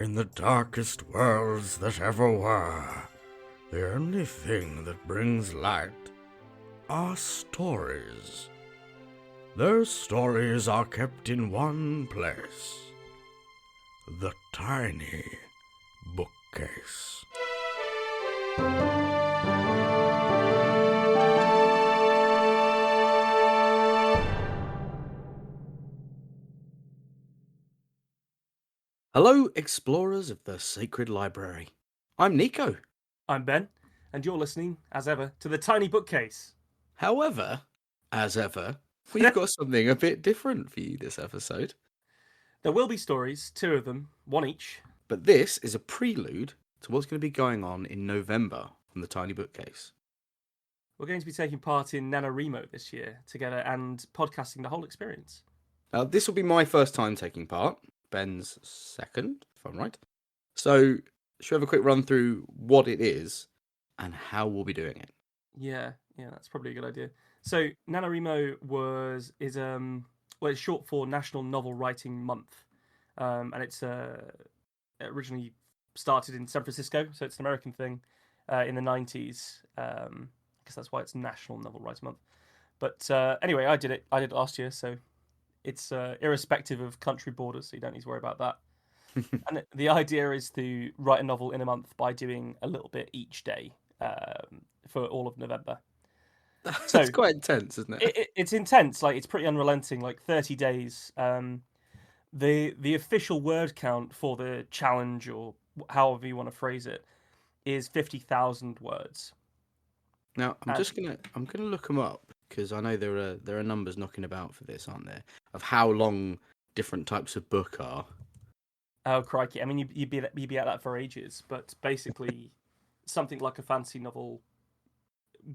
In the darkest worlds that ever were, the only thing that brings light are stories. Those stories are kept in one place, the tiny bookcase. Hello, explorers of the Sacred Library. I'm Nico. I'm Ben, and you're listening, as ever, to the Tiny Bookcase. However, as ever, we've got something a bit different for you this episode. There will be stories, 2 of them, 1 each. But this is a prelude to what's going to be going on in November on the Tiny Bookcase. We're going to be taking part in NaNoWriMo this year together and podcasting the whole experience. Now, this will be my first time taking part, Ben's second, if I'm right. So, should we have a quick run through what it is and how we'll be doing it? Yeah, that's probably a good idea. So NaNoWriMo it's short for National Novel Writing Month, and it's originally started in San Francisco, so it's an American thing in the 90s. I guess that's why it's National Novel Writing Month. But anyway, I did it last year, so it's irrespective of country borders, so you don't need to worry about that. And the idea is to write a novel in a month by doing a little bit each day for all of November. That's So quite intense, isn't it? it's intense. Like, it's pretty unrelenting. Like 30 days. The official word count for the challenge, or however you want to phrase it, is 50,000 words. Now, I'm gonna look them up because I know there are numbers knocking about for this, aren't there? Of how long different types of book are. Oh crikey! I mean, you'd be at that for ages. But basically, something like a fantasy novel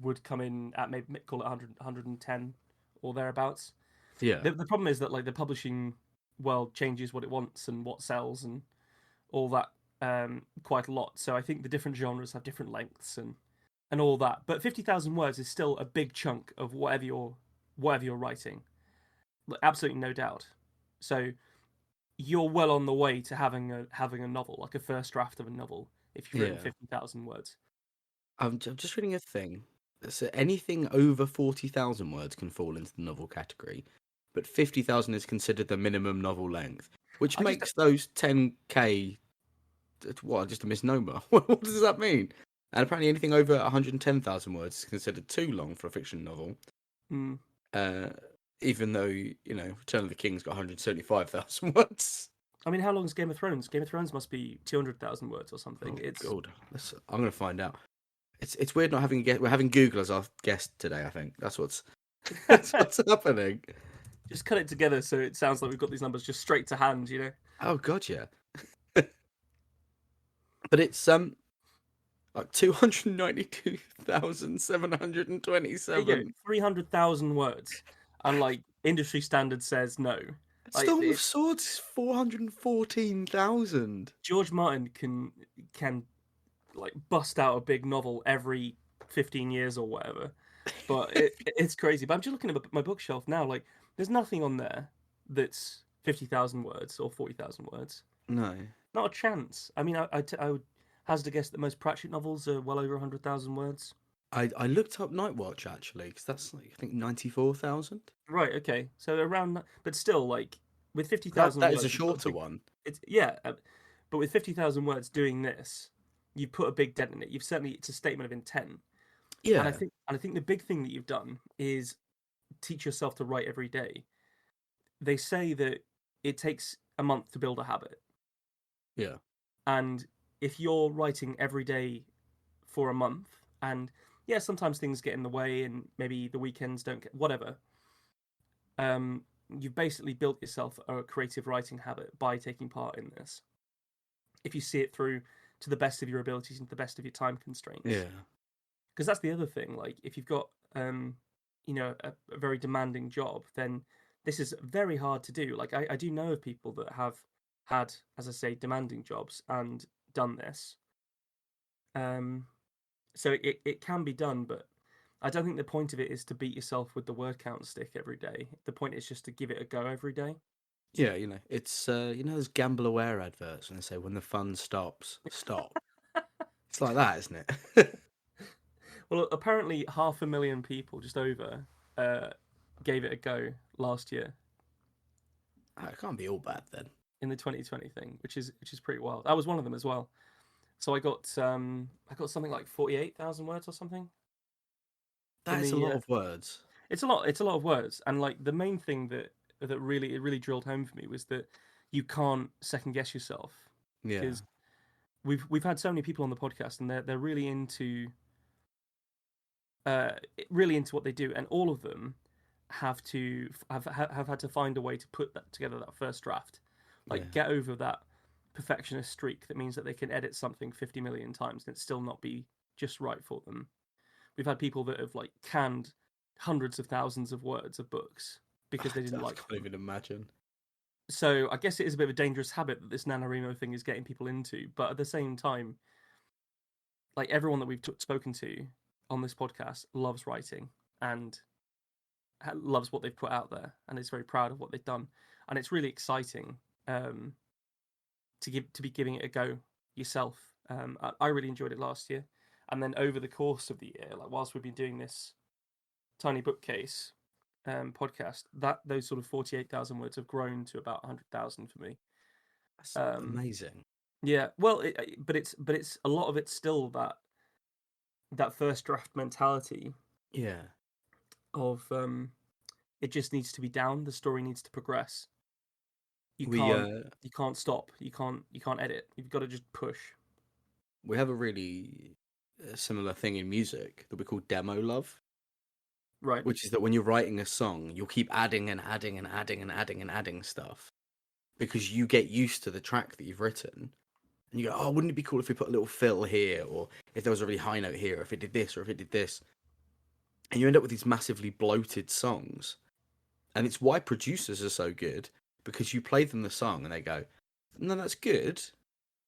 would come in at maybe call it 100, 110 or thereabouts. Yeah. The problem is that, like, the publishing world changes what it wants and what sells and all that quite a lot. So I think the different genres have different lengths and all that. But 50,000 words is still a big chunk of whatever you're writing. Absolutely no doubt. So you're well on the way to having a novel, like a first draft of a novel, if you've written Yeah. 50,000 words. I'm just reading a thing. So anything over 40,000 words can fall into the novel category, but 50,000 is considered the minimum novel length, which I just makes those 10k just a misnomer. What does that mean? And apparently anything over 110,000 words is considered too long for a fiction novel. mm, Even though, Return of the King's got 175,000 words. I mean, how long is Game of Thrones? Game of Thrones must be 200,000 words or something. Oh, It's God. I'm going to find out. It's weird not having a guest. We're having Google as our guest today, I think. That's what's happening. just cut it together so it sounds like we've got these numbers just straight to hand, you know? Oh, God, yeah. But it's like 292,727. There you go, 300,000 words. And, like, industry standard says no. Like, Storm of Swords is 414,000. George Martin can like bust out a big novel every 15 years or whatever. But it's crazy. But I'm just looking at my bookshelf now. Like, there's nothing on there that's 50,000 words or 40,000 words. No. Not a chance. I mean, I would hazard a guess that most Pratchett novels are well over 100,000 words. I looked up Nightwatch, actually, because that's, like, I think 94,000. Right, okay. So around that, but still, like, with 50,000 That words, is a shorter one. It's but with 50,000 words doing this, you put a big dent in it. It's a statement of intent. Yeah. And I think the big thing that you've done is teach yourself to write every day. They say that it takes a month to build a habit. Yeah. And if you're writing every day for a month, and yeah, sometimes things get in the way and maybe the weekends don't get whatever, you've basically built yourself a creative writing habit by taking part in this. If you see it through to the best of your abilities and to the best of your time constraints. Yeah. Because that's the other thing. Like, if you've got a very demanding job, then this is very hard to do. Like, I do know of people that have had, as I say, demanding jobs and done this. So it can be done, but I don't think the point of it is to beat yourself with the word count stick every day. The point is just to give it a go every day. Yeah, it's those Gamble Aware adverts when they say when the fun stops, stop. It's like that, isn't it? Well, apparently 500,000 people, just over, uh, gave it a go last year Oh, it can't be all bad then. in the 2020 thing, which is pretty wild. I was one of them as well. So I got something like 48,000 words or something in That is a the. lot of words. It's a lot. It's a lot of words, and like the main thing that really drilled home for me was that you can't second guess yourself Yeah, because we've had so many people on the podcast, and they're uh really into what they do, and all of them have had to find a way to put that together, that first draft, yeah. like get over that perfectionist streak that means that they can edit something 50 million times and it still not be just right for them. We've had people that have like canned hundreds of thousands of words of books because they didn't I like can't them. even imagine. So I guess it is a bit of a dangerous habit that this NaNoWriMo thing is getting people into, but at the same time, like everyone that we've spoken to on this podcast loves writing and loves what they've put out there and is very proud of what they've done, and it's really exciting um, to be giving it a go yourself. I really enjoyed it last year, and then over the course of the year, like whilst we've been doing this tiny bookcase podcast, that those sort of 48,000 words have grown to about 100,000 for me. That's Um, amazing. yeah, well, but it's a lot of it's still that first draft mentality Yeah. of it just needs to be down. The story needs to progress. You We can't you can't stop. You can't edit. You've got to just push. we have a really similar thing in music that we call demo love, Right. which is that when you're writing a song, you'll keep adding and adding and adding and adding and adding stuff because you get used to the track that you've written. And you go, oh, wouldn't it be cool if we put a little fill here, or if there was a really high note here, or if it did this, or if it did this. And you end up with these massively bloated songs. And it's why producers are so good, because you play them the song and they go, no, that's good,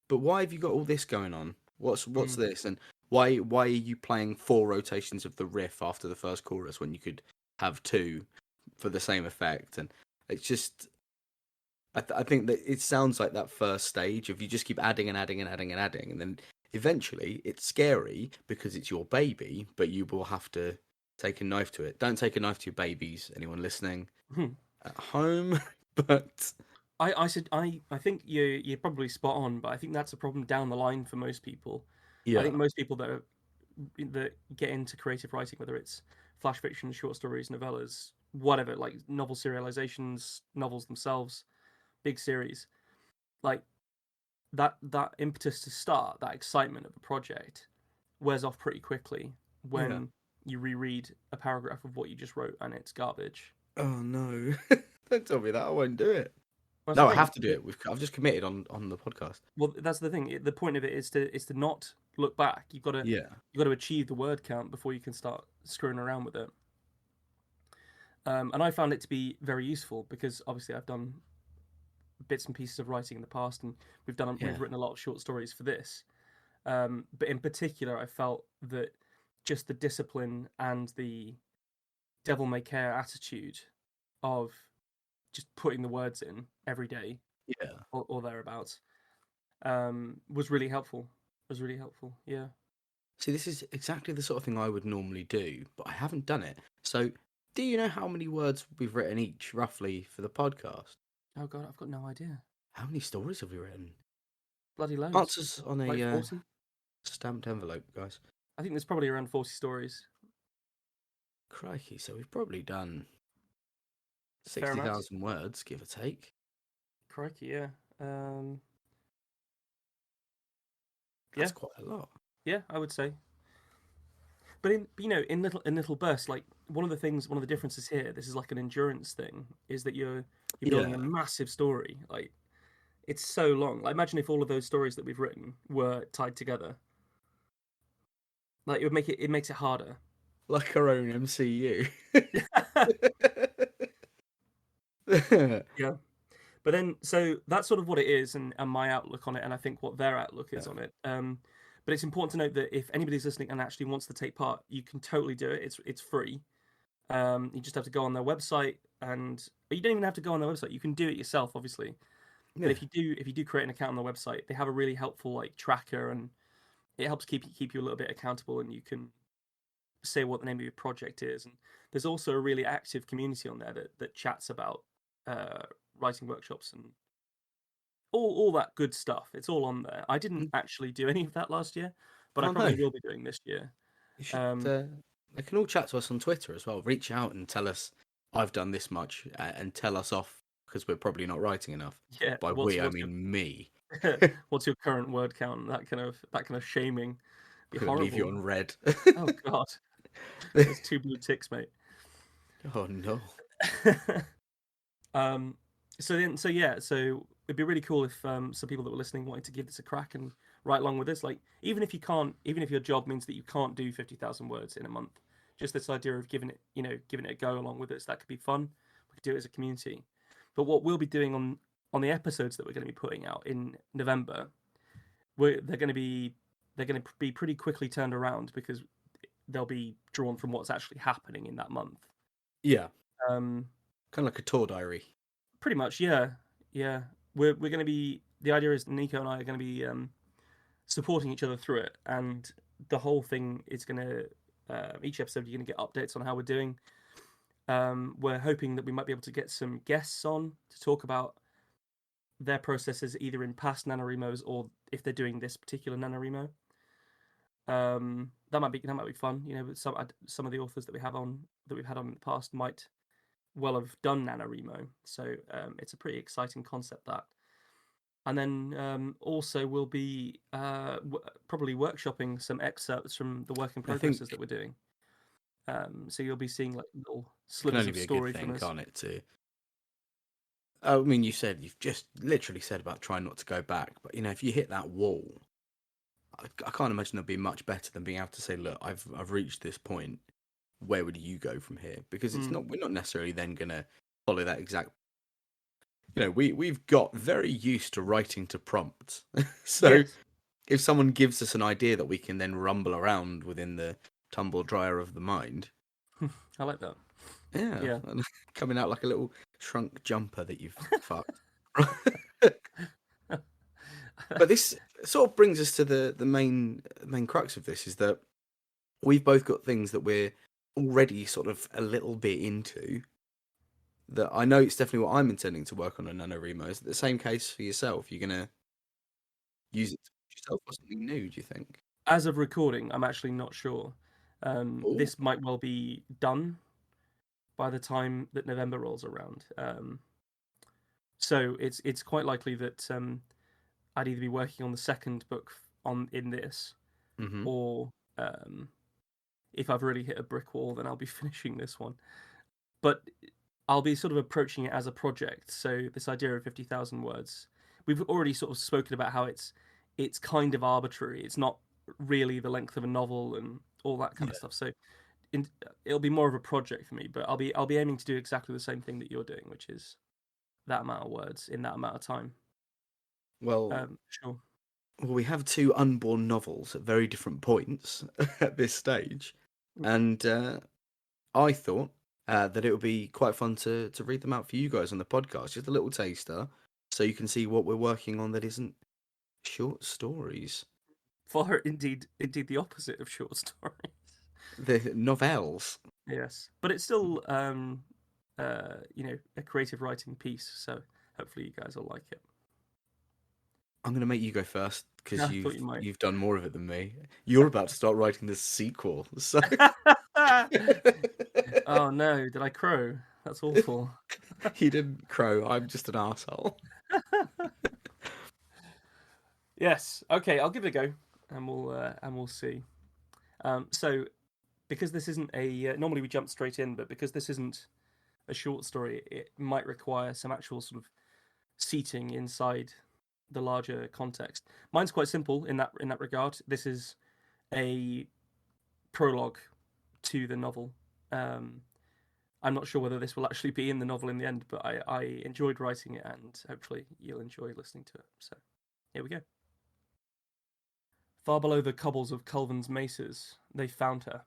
but why have you got all this going on? What's Mm. this? And why are you playing 4 rotations of the riff after the first chorus when you could have two for the same effect? And it's just I think that it sounds like that first stage of you just keep adding and adding and adding and adding, and then eventually it's scary because it's your baby, but you will have to take a knife to it. Don't take a knife to your babies, anyone listening at home. But I think you're probably spot on, but I think that's a problem down the line for most people. I yeah, think most people that get into creative writing, whether it's flash fiction, short stories, novellas, whatever, like novel serializations, novels themselves, big series, like that impetus to start, that excitement of a project wears off pretty quickly yeah. when you reread a paragraph of what you just wrote and it's garbage. Oh no! Don't tell me that. I won't do it. That's No, the I thing. have to do it. I've just committed on the podcast. Well, that's the thing. The point of it is to not look back. Yeah, You've got to achieve the word count before you can start screwing around with it. And I found it to be very useful because obviously I've done bits and pieces of writing in the past, and yeah, we've written a lot of short stories for this. But in particular, I felt that just the discipline and the devil may care attitude of just putting the words in every day yeah. or thereabouts was really helpful. Was really helpful. Yeah. See, this is exactly the sort of thing I would normally do, but I haven't done it. So, do you know how many words we've written each, roughly, for the podcast? Oh god, I've got no idea. How many stories have we written? Bloody loads. Answers on Like a 40? stamped envelope, guys. I think there's probably around 40 stories. Crikey, so we've probably done Fair amount. 60,000 words, give or take. Crikey, yeah. Um, That's yeah, quite a lot. yeah, I would say. But in little bursts, like one of the differences here, this is like an endurance thing, is that you're building a Yeah. massive story. Like it's so long. Like imagine if all of those stories that we've written were tied together. Like it makes it harder. Like our own MCU. Yeah. But then, so that's sort of what it is, and my outlook on it, and I think what their outlook is Yeah. on it. But it's important to note that if anybody's listening and actually wants to take part, you can totally do it. It's free. You just have to go on their website, and you don't even have to go on their website. You can do it yourself, obviously. Yeah. But if you do create an account on their website, they have a really helpful like tracker, and it helps keep you a little bit accountable, and you can say what the name of your project is. And there's also a really active community on there that chats about writing workshops and all that good stuff. It's all on there. I didn't actually do any of that last year, but I Oh probably no, will be doing this year. you should. Um, They can all chat to us on Twitter as well. Reach out and tell us I've done this much, and tell us off because we're probably not writing enough. yeah, By we, I mean me. what's your current word count? That kind of shaming, be Could leave you horrible. on red. Oh God, there's 2 blue ticks, mate. Oh no. Um, so yeah, so it'd be really cool if some people that were listening wanted to give this a crack and write along with us. Like, even if you can't, even if your job means that you can't do 50,000 words in a month, just this idea of giving it a go along with us, that could be fun. We could do it as a community. But what we'll be doing on the episodes that we're going to be putting out in November, they're going to be pretty quickly turned around because they'll be drawn from what's actually happening in that month. Yeah. Um, Kind of like a tour diary. Pretty much, yeah, yeah. We're going to be. The idea is Nico and I are going to be supporting each other through it, and the whole thing is going to. Each episode, you're going to get updates on how we're doing. We're hoping that we might be able to get some guests on to talk about their processes, either in past NaNoWriMos or if they're doing this particular NaNoWriMo. That might be fun. You know, some of the authors that we've had on in the past might well have done NaNoWriMo, so it's a pretty exciting concept, that. And then also we'll be probably workshopping some excerpts from the work in I think progresses that we're doing. So you'll be seeing like little can slivers only of be a good story from thing, us. can't it? Too. I mean, you've just literally said about trying not to go back, but if you hit that wall, I can't imagine there'd be much better than being able to say, look, I've reached this point. Where would you go from here? Because we're not necessarily then gonna follow that exact. We've got very used to writing to prompts, so Yes, if someone gives us an idea that we can then rumble around within the tumble dryer of the mind, I like that. yeah, Yeah. coming out like a little shrunk jumper that you've fucked. But this sort of brings us to the main crux of this, is that we've both got things that we're already sort of a little bit into. That I know it's definitely what I'm intending to work on NaNoWriMo. Is it the same case for yourself? You're gonna use it to teach yourself or something new? Do you think? As of recording, I'm actually not sure. Oh, This might well be done by the time that November rolls around. So it's quite likely that I'd either be working on the second book in this, mm-hmm. or if I've really hit a brick wall, then I'll be finishing this one. But I'll be sort of approaching it as a project. So this idea of 50,000 words, we've already sort of spoken about how it's kind of arbitrary. It's not really the length of a novel and all that kind Yeah. of stuff. So it'll be more of a project for me. But I'll be aiming to do exactly the same thing that you're doing, which is that amount of words in that amount of time. Well, Sure. we have two unborn novels at very different points at this stage, and I thought that it would be quite fun to read them out for you guys on the podcast, just a little taster, so you can see what we're working on that isn't short stories. Far indeed the opposite of short stories. The novels. Yes, but it's still a creative writing piece. So hopefully you guys will like it. I'm going to make you go first because I thought you might. you've done more of it than me. You're about to start writing the sequel, so Oh no, did I crow? That's awful. you didn't crow. I'm just an asshole. Yes. Okay, I'll give it a go, and we'll see. So because this isn't a normally we jump straight in, but because this isn't a short story, it might require some actual sort of seating inside the larger context. Mine's quite simple in that regard. This is a prologue to the novel. I'm not sure whether this will actually be in the novel in the end, but I enjoyed writing it, and hopefully you'll enjoy listening to it. So here we go. Far below the cobbles of Culven's mesas, they found her.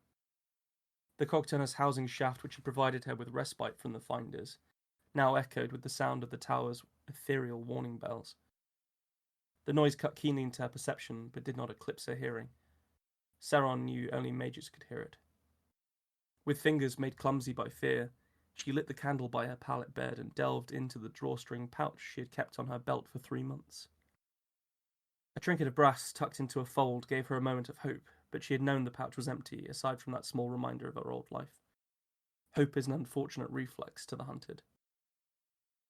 The cogturner's housing shaft, which had provided her with respite from the finders, now echoed with the sound of the tower's ethereal warning bells. The noise cut keenly into her perception, but did not eclipse her hearing. Saron knew only mages could hear it. With fingers made clumsy by fear, she lit the candle by her pallet bed and delved into the drawstring pouch she had kept on her belt for 3 months. A trinket of brass tucked into a fold gave her a moment of hope, but she had known the pouch was empty, aside from that small reminder of her old life. Hope is an unfortunate reflex to the hunted.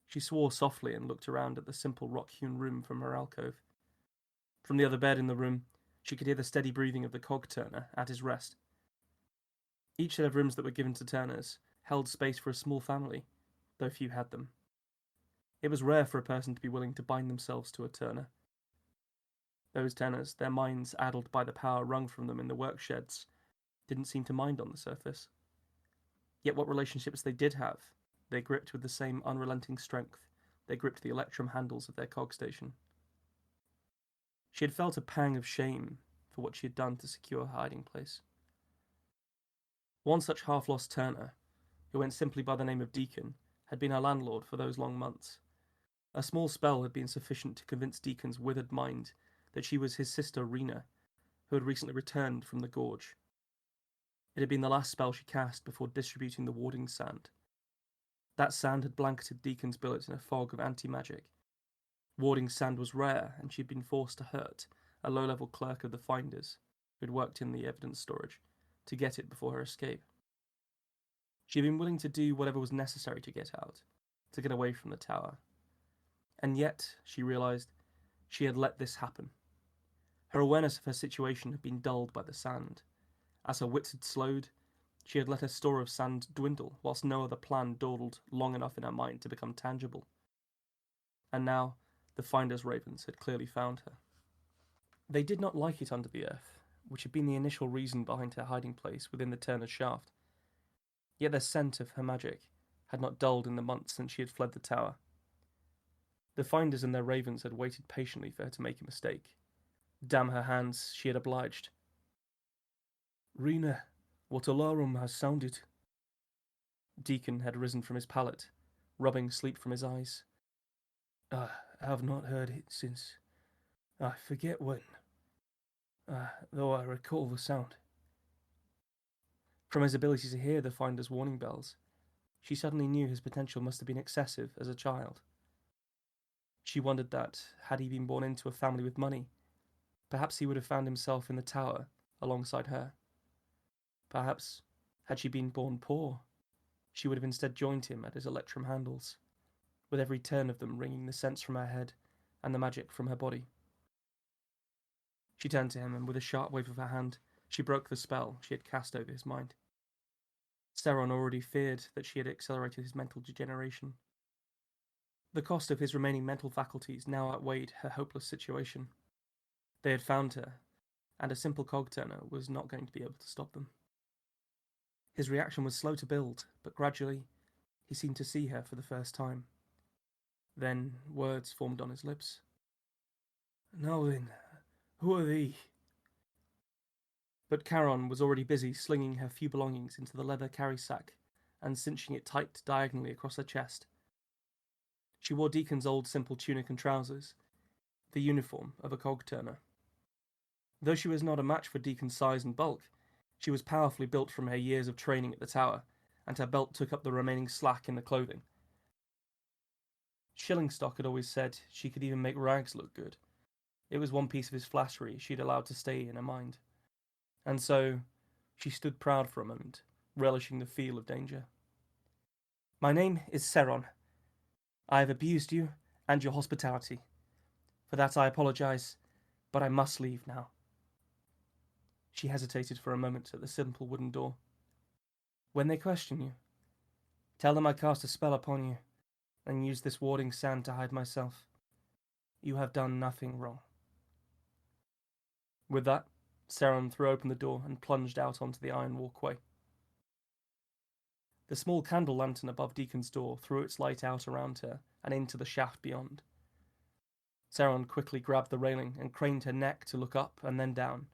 She swore softly and looked around at the simple rock-hewn room from her alcove. From the other bed in the room, she could hear the steady breathing of the cog-turner at his rest. Each set of rooms that were given to turners held space for a small family, though few had them. It was rare for a person to be willing to bind themselves to a turner. Those turners, their minds addled by the power wrung from them in the work sheds, didn't seem to mind on the surface. Yet what relationships they did have, they gripped with the same unrelenting strength they gripped the electrum handles of their cog station. She had felt a pang of shame for what she had done to secure her hiding place. One such half-lost turner, who went simply by the name of Deacon, had been her landlord for those long months. A small spell had been sufficient to convince Deacon's withered mind that she was his sister Rena, who had recently returned from the gorge. It had been the last spell she cast before distributing the warding sand. That sand had blanketed Deacon's billet in a fog of anti-magic. Warding sand was rare, and she had been forced to hurt a low-level clerk of the finders, who had worked in the evidence storage, to get it before her escape. She had been willing to do whatever was necessary to get out, to get away from the tower. And yet, she realized, she had let this happen. Her awareness of her situation had been dulled by the sand. As her wits had slowed, she had let her store of sand dwindle, whilst no other plan dawdled long enough in her mind to become tangible. And now, the finders' ravens had clearly found her. They did not like it under the earth, which had been the initial reason behind her hiding place within the turner's shaft. Yet their scent of her magic had not dulled in the months since she had fled the tower. The finders and their ravens had waited patiently for her to make a mistake. Damn her hands, she had obliged. "Rena, what alarum has sounded?" Deacon had risen from his pallet, rubbing sleep from his eyes. "I have not heard it since I forget when, though I recall the sound." From his ability to hear the finder's warning bells, she suddenly knew his potential must have been excessive as a child. She wondered that, had he been born into a family with money, perhaps he would have found himself in the tower alongside her. Perhaps, had she been born poor, she would have instead joined him at his electrum handles, with every turn of them wringing the sense from her head and the magic from her body. She turned to him, and with a sharp wave of her hand, she broke the spell she had cast over his mind. Saron already feared that she had accelerated his mental degeneration. The cost of his remaining mental faculties now outweighed her hopeless situation. They had found her, and a simple cog-turner was not going to be able to stop them. His reaction was slow to build, but gradually he seemed to see her for the first time. Then words formed on his lips. "Now then, who are thee?" But Charon was already busy slinging her few belongings into the leather carry-sack and cinching it tight diagonally across her chest. She wore Deacon's old simple tunic and trousers, the uniform of a cog-turner. Though she was not a match for Deacon's size and bulk, she was powerfully built from her years of training at the tower, and her belt took up the remaining slack in the clothing. Shillingstock had always said she could even make rags look good. It was one piece of his flattery she'd allowed to stay in her mind. And so, she stood proud for a moment, relishing the feel of danger. "My name is Saron. I have abused you and your hospitality. For that I apologize, but I must leave now." She hesitated for a moment at the simple wooden door. "When they question you, tell them I cast a spell upon you, and used this warding sand to hide myself. You have done nothing wrong." With that, Saron threw open the door and plunged out onto the iron walkway. The small candle lantern above Deacon's door threw its light out around her and into the shaft beyond. Saron quickly grabbed the railing and craned her neck to look up and then down.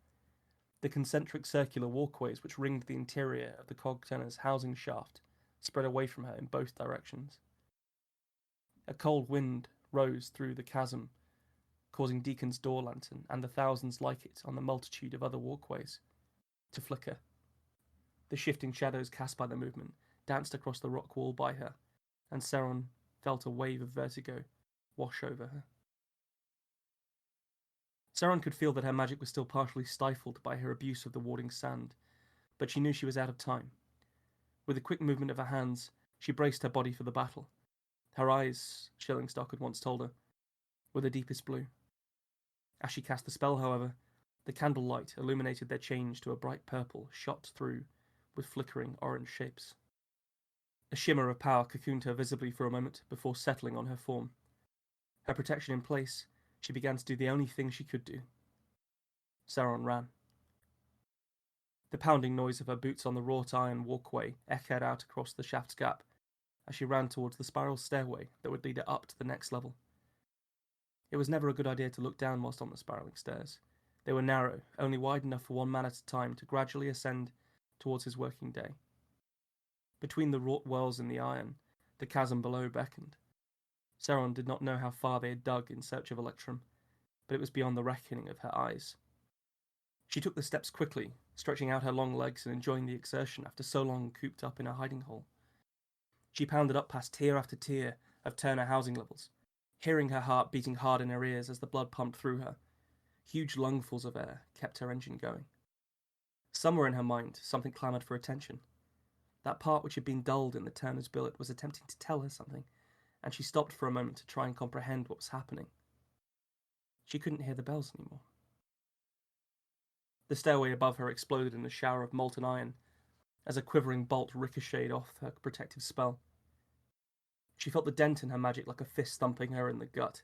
The concentric circular walkways which ringed the interior of the cog turner's housing shaft spread away from her in both directions. A cold wind rose through the chasm, causing Deacon's door lantern and the thousands like it on the multitude of other walkways to flicker. The shifting shadows cast by the movement danced across the rock wall by her, and Saron felt a wave of vertigo wash over her. Saron could feel that her magic was still partially stifled by her abuse of the warding sand, but she knew she was out of time. With a quick movement of her hands, she braced her body for the battle. Her eyes, Shillingstock had once told her, were the deepest blue. As she cast the spell, however, the candlelight illuminated their change to a bright purple shot through with flickering orange shapes. A shimmer of power cocooned her visibly for a moment before settling on her form. Her protection in place, she began to do the only thing she could do. Saron ran. The pounding noise of her boots on the wrought iron walkway echoed out across the shaft's gap as she ran towards the spiral stairway that would lead her up to the next level. It was never a good idea to look down whilst on the spiraling stairs. They were narrow, only wide enough for one man at a time to gradually ascend towards his working day. Between the wrought wells in the iron, the chasm below beckoned. Saron did not know how far they had dug in search of Electrum, but it was beyond the reckoning of her eyes. She took the steps quickly, stretching out her long legs and enjoying the exertion after so long cooped up in a hiding hole. She pounded up past tier after tier of Turner housing levels, hearing her heart beating hard in her ears as the blood pumped through her. Huge lungfuls of air kept her engine going. Somewhere in her mind, something clamoured for attention. That part which had been dulled in the Turner's billet was attempting to tell her something, and she stopped for a moment to try and comprehend what was happening. She couldn't hear the bells anymore. The stairway above her exploded in a shower of molten iron as a quivering bolt ricocheted off her protective spell. She felt the dent in her magic like a fist thumping her in the gut.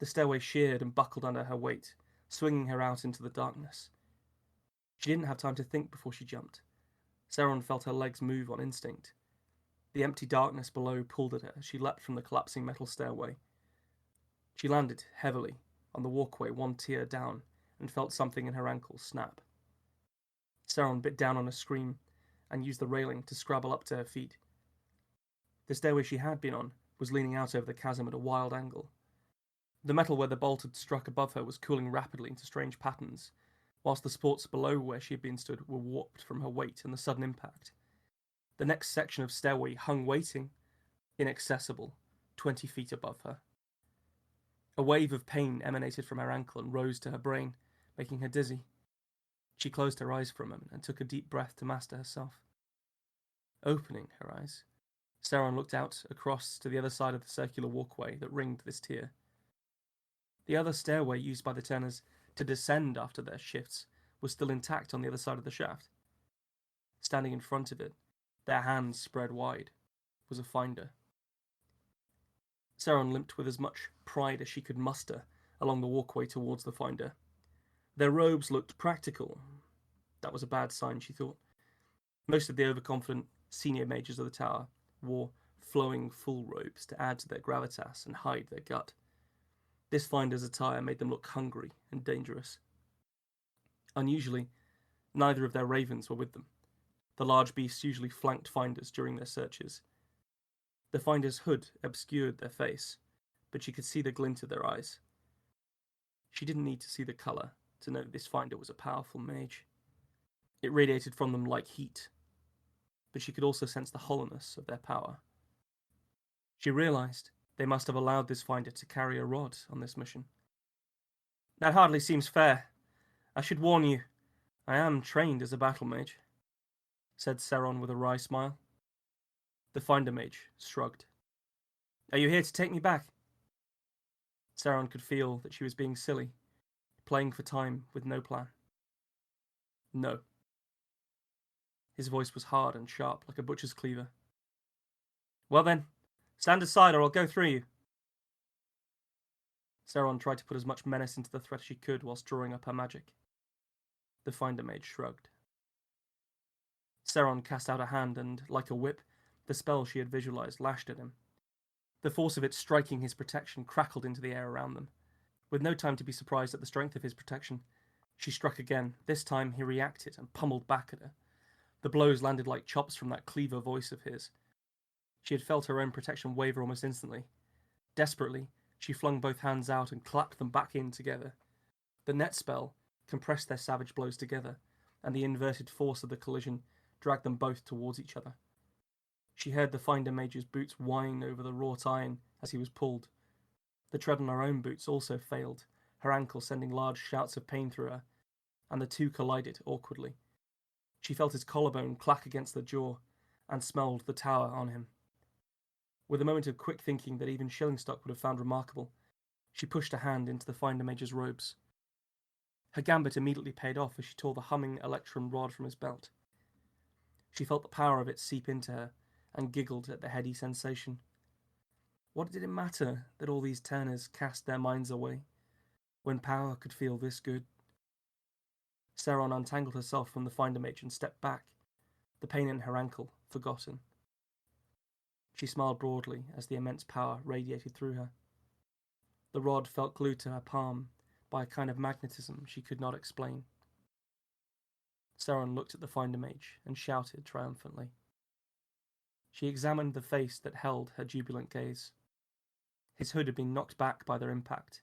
The stairway sheared and buckled under her weight, swinging her out into the darkness. She didn't have time to think before she jumped. Saron felt her legs move on instinct. The empty darkness below pulled at her as she leapt from the collapsing metal stairway. She landed heavily on the walkway one tier down and felt something in her ankle snap. Saron bit down on a scream and used the railing to scrabble up to her feet. The stairway she had been on was leaning out over the chasm at a wild angle. The metal where the bolt had struck above her was cooling rapidly into strange patterns, whilst the supports below where she had been stood were warped from her weight and the sudden impact. The next section of stairway hung waiting, inaccessible, 20 feet above her. A wave of pain emanated from her ankle and rose to her brain, making her dizzy. She closed her eyes for a moment and took a deep breath to master herself. Opening her eyes, Saron looked out across to the other side of the circular walkway that ringed this tier. The other stairway used by the Turners to descend after their shifts was still intact on the other side of the shaft. Standing in front of it, their hands spread wide, was a finder. Saron limped with as much pride as she could muster along the walkway towards the finder. Their robes looked practical. That was a bad sign, she thought. Most of the overconfident senior mages of the tower wore flowing full robes to add to their gravitas and hide their gut. This finder's attire made them look hungry and dangerous. Unusually, neither of their ravens were with them. The large beasts usually flanked finders during their searches. The finder's hood obscured their face, but she could see the glint of their eyes. She didn't need to see the colour to know this finder was a powerful mage. It radiated from them like heat, but she could also sense the hollowness of their power. She realised they must have allowed this finder to carry a rod on this mission. That hardly seems fair. I should warn you, I am trained as a battle mage, said Saron with a wry smile. The finder mage shrugged. Are you here to take me back? Saron could feel that she was being silly, playing for time with no plan. No. His voice was hard and sharp, like a butcher's cleaver. Well then, stand aside or I'll go through you. Saron tried to put as much menace into the threat as she could whilst drawing up her magic. The finder mage shrugged. Saron cast out a hand and, like a whip, the spell she had visualized lashed at him. The force of it striking his protection crackled into the air around them. With no time to be surprised at the strength of his protection, She struck again. This time he reacted and pummeled back at her. The blows landed like chops from that cleaver voice of his. She had felt her own protection waver almost instantly. Desperately, she flung both hands out and clapped them back in together. The net spell compressed their savage blows together, and the inverted force of the collision dragged them both towards each other. She heard the Finder Mage's boots whine over the wrought iron as he was pulled. The tread on her own boots also failed, her ankle sending large shouts of pain through her, and the two collided awkwardly. She felt his collarbone clack against the jaw, and smelled the tower on him. With a moment of quick thinking that even Shillingstock would have found remarkable, she pushed a hand into the Finder Mage's robes. Her gambit immediately paid off as she tore the humming electrum rod from his belt. She felt the power of it seep into her, and giggled at the heady sensation. What did it matter that all these turners cast their minds away, when power could feel this good? Saron untangled herself from the Finder Mage and stepped back, the pain in her ankle forgotten. She smiled broadly as the immense power radiated through her. The rod felt glued to her palm by a kind of magnetism she could not explain. Saron looked at the Finder Mage and shouted triumphantly. She examined the face that held her jubilant gaze. His hood had been knocked back by their impact,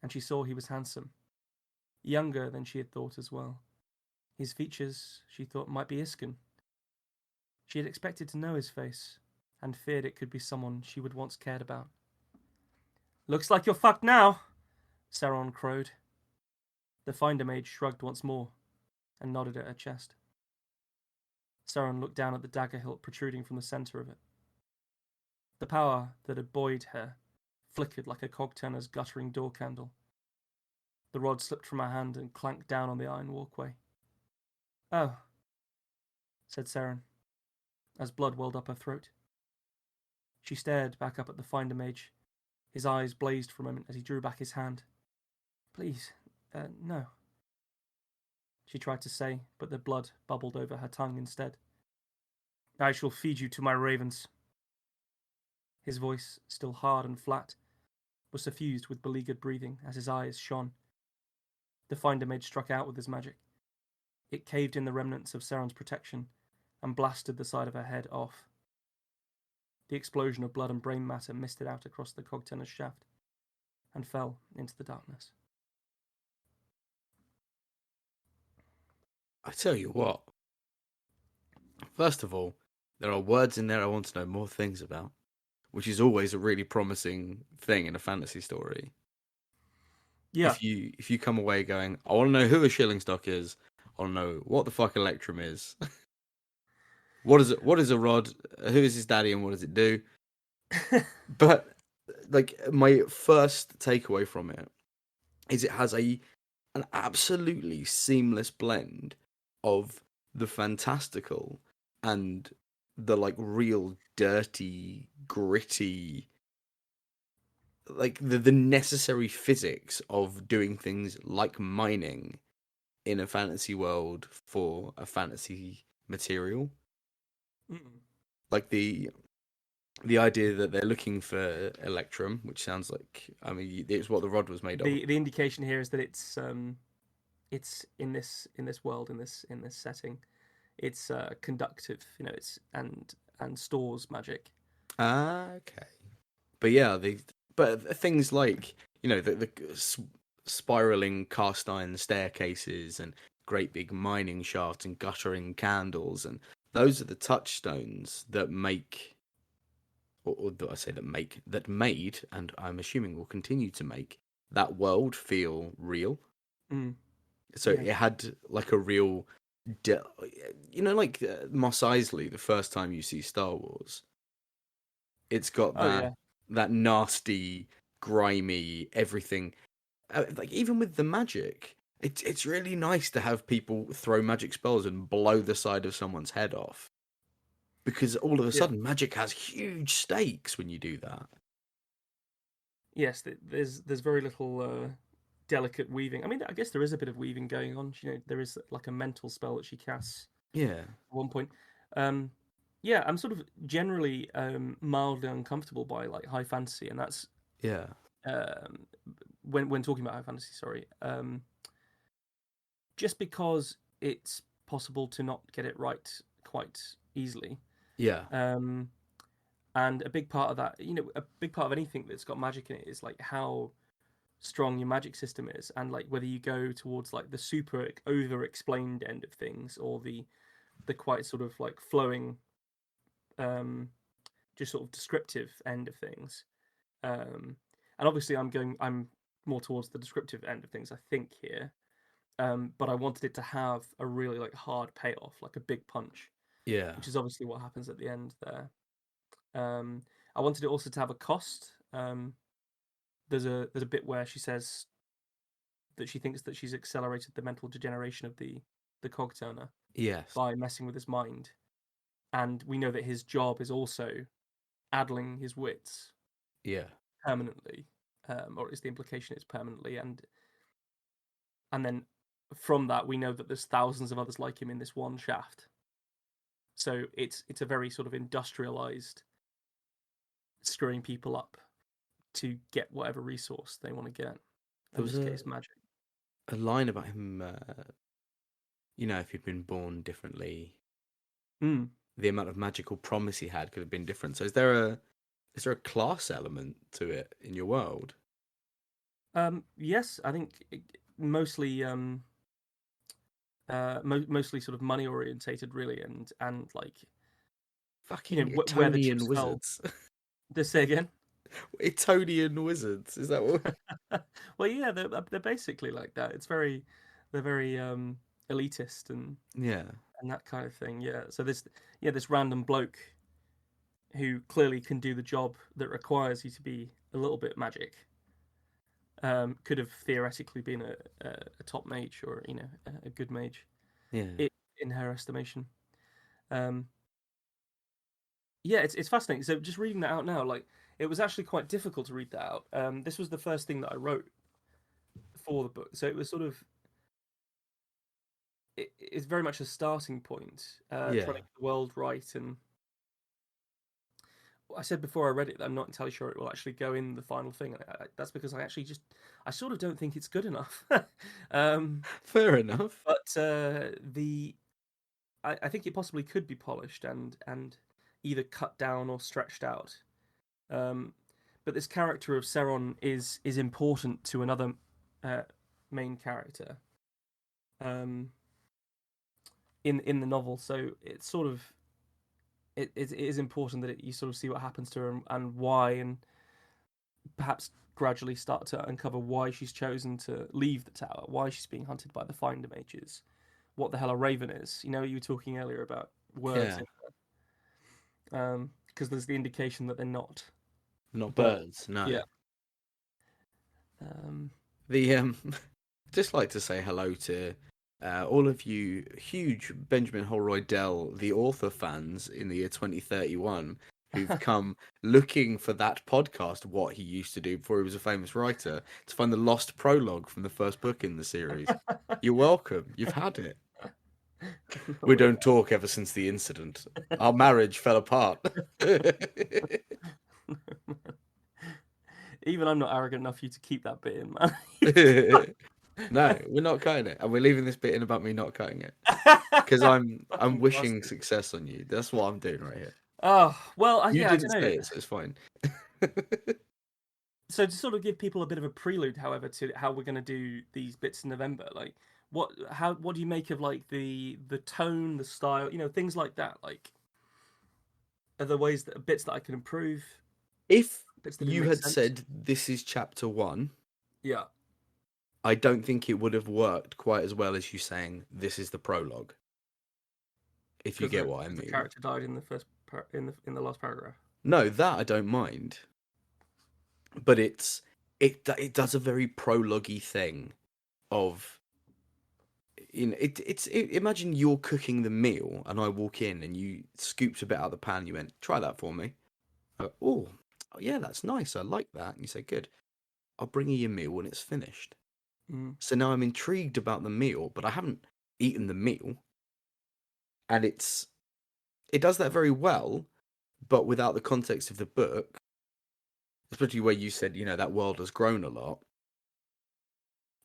and she saw he was handsome, younger than she had thought as well. His features, she thought, might be Isken. She had expected to know his face, and feared it could be someone she would once cared about. "Looks like you're fucked now," Saron crowed. The Finder Mage shrugged once more, and nodded at her chest. Saron looked down at the dagger hilt protruding from the centre of it. The power that had buoyed her flickered like a cog-turner's guttering door candle. The rod slipped from her hand and clanked down on the iron walkway. "Oh," said Saron, as blood welled up her throat. She stared back up at the Finder Mage. His eyes blazed for a moment as he drew back his hand. "Please, no," she tried to say, but the blood bubbled over her tongue instead. "I shall feed you to my ravens." His voice, still hard and flat, was suffused with beleaguered breathing as his eyes shone. The Finder Mage struck out with his magic. It caved in the remnants of Saron's protection and blasted the side of her head off. The explosion of blood and brain matter misted out across the cogtennor's shaft and fell into the darkness. I tell you what. First of all, there are words in there I want to know more things about, which is always a really promising thing in a fantasy story. Yeah. If you come away going, I want to know who a Shillingstock is, I want to know what the fuck Electrum is. What is it? What is a rod? Who is his daddy, and what does it do? But like my first takeaway from it is it has an absolutely seamless blend of the fantastical and the like real dirty, gritty, like the necessary physics of doing things like mining in a fantasy world for a fantasy material. Mm-mm. Like the idea that they're looking for Electrum, which sounds like, I mean, it's what the rod was made of. The indication here is that it's in this world, in this setting, it's conductive, it's and stores magic. Ah, okay. But yeah, but things like, the spiraling cast iron staircases and great big mining shafts and guttering candles, and those are the touchstones that make, or do I say that made, and I'm assuming will continue to make that world feel real. Mm. So Yeah. it had like a real, like Mos Eisley. The first time you see Star Wars, it's got Oh yeah. that nasty, grimy everything. Like even with the magic, it's really nice to have people throw magic spells and blow the side of someone's head off, because all of a Yeah. sudden magic has huge stakes when you do that. Yes, there's very little delicate weaving. I mean, I guess there is a bit of weaving going on. There is like a mental spell that she casts Yeah. at one point. Yeah, I'm sort of generally mildly uncomfortable by like high fantasy, and that's Yeah. when talking about high fantasy. Sorry, just because it's possible to not get it right quite easily. Yeah. And a big part of that, a big part of anything that's got magic in it is like how strong your magic system is, and like whether you go towards like the super over explained end of things, or the quite sort of like flowing, just sort of descriptive end of things. And obviously I'm more towards the descriptive end of things, I think, here. But I wanted it to have a really like hard payoff, like a big punch, Yeah. which is obviously what happens at the end there. I wanted it also to have a cost. There's a bit where she says that she thinks that she's accelerated the mental degeneration of the cog turner Yes. by messing with his mind, and we know that his job is also addling his wits Yeah. permanently, or at least the implication is permanently, and then from that we know that there's thousands of others like him in this one shaft. So it's a very sort of industrialized screwing people up to get whatever resource they want to get. There In was this case, magic. a line about him, if he'd been born differently, Mm. the amount of magical promise he had could have been different. So is there a class element to it in your world? Yes, I think mostly mostly sort of money orientated, really, and like Fucking where the Etonian chips fell. wizards. Just say again. Etonian wizards. Is that what? Well, yeah, they're basically like that. They're very elitist Yeah. and that kind of thing. Yeah. So this random bloke who clearly can do the job that requires you to be a little bit magic, could have theoretically been a top mage, or a good mage, Yeah. in her estimation. Um, yeah, it's fascinating. So just reading that out now, like it was actually quite difficult to read that out. This was the first thing that I wrote for the book, so it was sort of it's very much a starting point, trying Yeah. to get the world right. And I said before I read it that I'm not entirely sure it will actually go in the final thing. And that's because I sort of don't think it's good enough. Fair enough. But I think it possibly could be polished and either cut down or stretched out. But this character of Seron is important to another main character in the novel. So it's sort of it is important that you sort of see what happens to her, and why, and perhaps gradually start to uncover why she's chosen to leave the tower, why she's being hunted by the Finder Mages, what the hell a raven is. You were talking earlier about words, because there's the indication that they're not Not birds. birds. No. Yeah. The just like to say hello to all of you huge Benjamin Holroy Dell, the author fans in the year 2031, who've come looking for that podcast, what he used to do before he was a famous writer, to find the lost prologue from the first book in the series. You're welcome. You've had it. We don't talk ever since the incident. Our marriage fell apart. Even I'm not arrogant enough for you to keep that bit in, man. No, we're not cutting it, and we're leaving this bit in about me not cutting it because I'm wishing success on you. That's what I'm doing right here. Oh well, You I didn't don't know. say it, so it's fine. So to sort of give people a bit of a prelude, however, to how we're going to do these bits in November, like what do you make of like the tone, the style, things like that? Like, are there bits that I can improve? If Bits that didn't you make had sense? said this is chapter 1, Yeah. I don't think it would have worked quite as well as you saying this is the prologue. If you get what I mean. The character died in the first in the last paragraph. No, that I don't mind. But it does a very prologue-y thing of imagine you're cooking the meal and I walk in and you scooped a bit out of the pan and you went, try that for me. I go, oh yeah, that's nice, I like that. And you say, good, I'll bring you your meal when it's finished. So now I'm intrigued about the meal, but I haven't eaten the meal. And it does that very well, but without the context of the book, especially where you said, that world has grown a lot.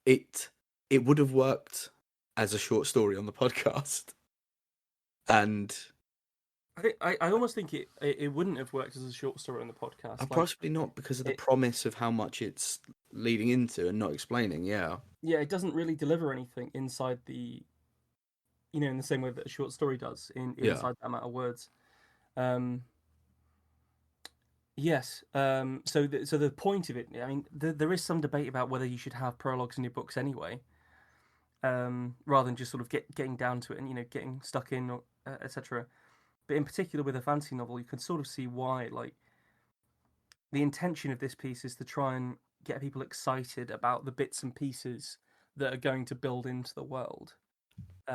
It would have worked as a short story on the podcast. And I almost think it wouldn't have worked as a short story on the podcast. Like, possibly not because of the promise of how much it's leading into and not explaining. Yeah. Yeah, it doesn't really deliver anything inside the, in the same way that a short story does inside that amount of words. Yes. So the point of it, I mean, there is some debate about whether you should have prologues in your books anyway, rather than just sort of getting down to it and getting stuck in, or etc. But in particular with a fantasy novel, you can sort of see why. Like, the intention of this piece is to try and get people excited about the bits and pieces that are going to build into the world.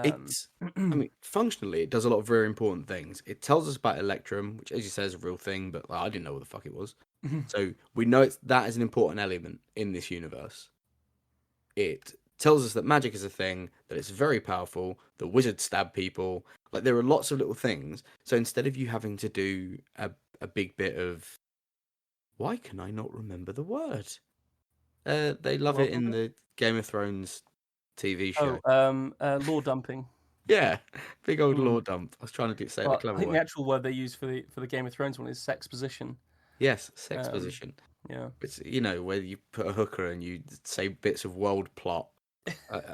It's, I mean, functionally, it does a lot of very important things. It tells us about Electrum, which, as you say, is a real thing, but I didn't know what the fuck it was. So we know that is an important element in this universe. It tells us that magic is a thing, that it's very powerful, that wizards stab people. Like, there are lots of little things. So instead of you having to do a big bit of, why can I not remember the word? They love it in the Game of Thrones TV show. Lore dumping. Yeah, big old lore dump. I was trying to say it a Well, clever I think way. the actual word they use for the Game of Thrones one is sexposition. Yes, sexposition. Yeah. It's, where you put a hooker and you say bits of world plot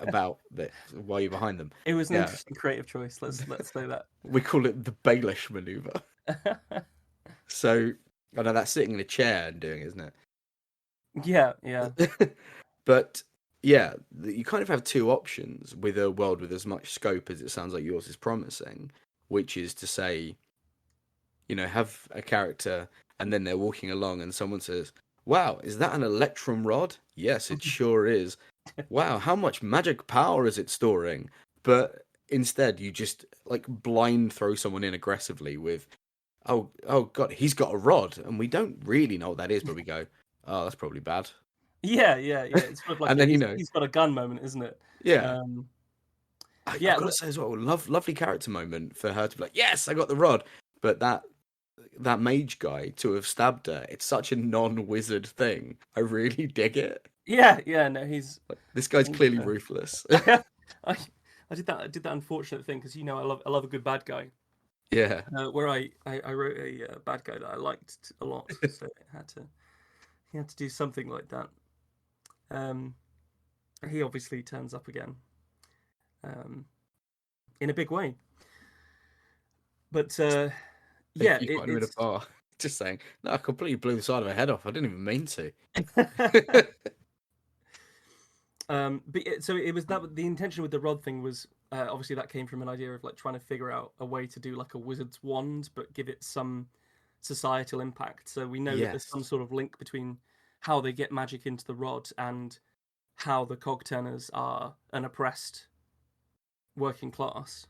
about that while you're behind them. It was an interesting creative choice. Let's say that. We call it the Baelish maneuver. So, I know that's sitting in a chair and doing it, isn't it? Yeah. But yeah, you kind of have two options with a world with as much scope as it sounds like yours is promising, which is to say, have a character and then they're walking along and someone says, "Wow, is that an electrum rod?" "Yes, it sure is." "Wow, how much magic power is it storing?" But instead, you just like blind throw someone in aggressively with, "Oh God, he's got a rod," and we don't really know what that is, but we go, "Oh, that's probably bad." Yeah. It's sort of like And then he's got a gun moment, isn't it? yeah. I've got to say as well, lovely character moment for her to be like, "Yes, I got the rod," but that mage guy to have stabbed her, it's such a non-wizard thing. I really dig it. Yeah. No, he's like, this guy's clearly ruthless. I did that unfortunate thing because I love a good bad guy. Yeah. Where I wrote a bad guy that I liked a lot, so he had to do something like that. He obviously turns up again, in a big way. But yeah, you got him in a bar, just saying, "No, I completely blew the side of her head off. I didn't even mean to." So it was that the intention with the rod thing was obviously that came from an idea of like trying to figure out a way to do like a wizard's wand, but give it some societal impact. So we know that there's some sort of link between how they get magic into the rod and how the cog-turners are an oppressed working class.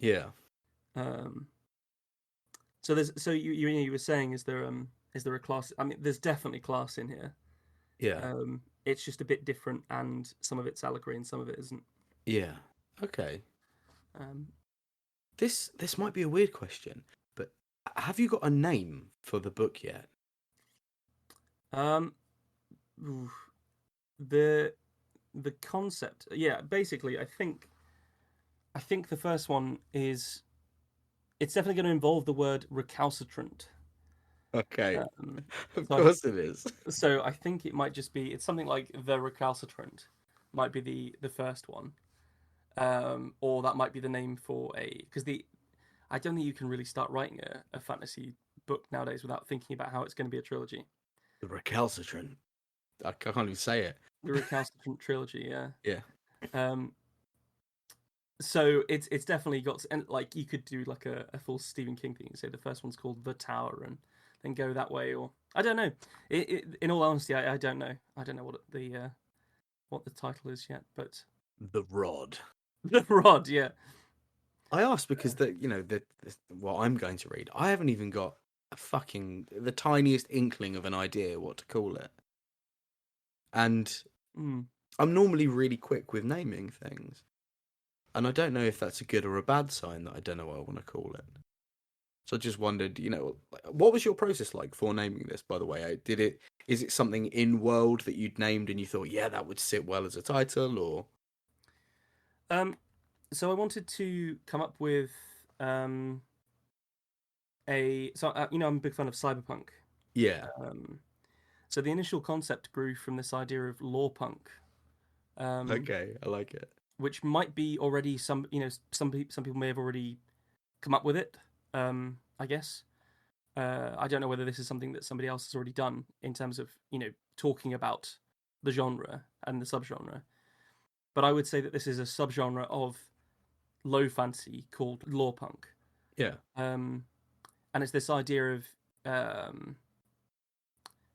Yeah. So you were saying, is there a class? I mean, there's definitely class in here. Yeah. It's just a bit different, and some of it's allegory and some of it isn't. Yeah. Okay. This might be a weird question, but have you got a name for the book yet? The concept, yeah. Basically, I think the first one is, it's definitely going to involve the word recalcitrant. Okay. Of course it is. So I think it might just be, it's something like the recalcitrant might be the first one. Or that might be the name for because I don't think you can really start writing a fantasy book nowadays without thinking about how it's going to be a trilogy. The recalcitrant. I can't even say it. The recalcitrant trilogy, yeah. Yeah. So it's definitely got, and like you could do like a full Stephen King thing and say the first one's called The Tower and then go that way, or I don't know. In all honesty, I don't know. I don't know what the title is yet, but The Rod. The Rod, yeah. I asked because what I'm going to read, I haven't even got the tiniest inkling of an idea what to call it. And I'm normally really quick with naming things. And I don't know if that's a good or a bad sign that I don't know what I want to call it. So I just wondered, what was your process like for naming this, by the way? Is it something in world that you'd named and you thought, yeah, that would sit well as a title, or? So I wanted to come up with um, I'm a big fan of cyberpunk. Yeah. Um, so the initial concept grew from this idea of lore punk, um, Okay, I like it. which might be already some people may have already come up with it. I guess I don't know whether this is something that somebody else has already done in terms of talking about the genre and the subgenre. But I would say that this is a subgenre of low fantasy called lore punk. Yeah. Um, and it's this idea of um,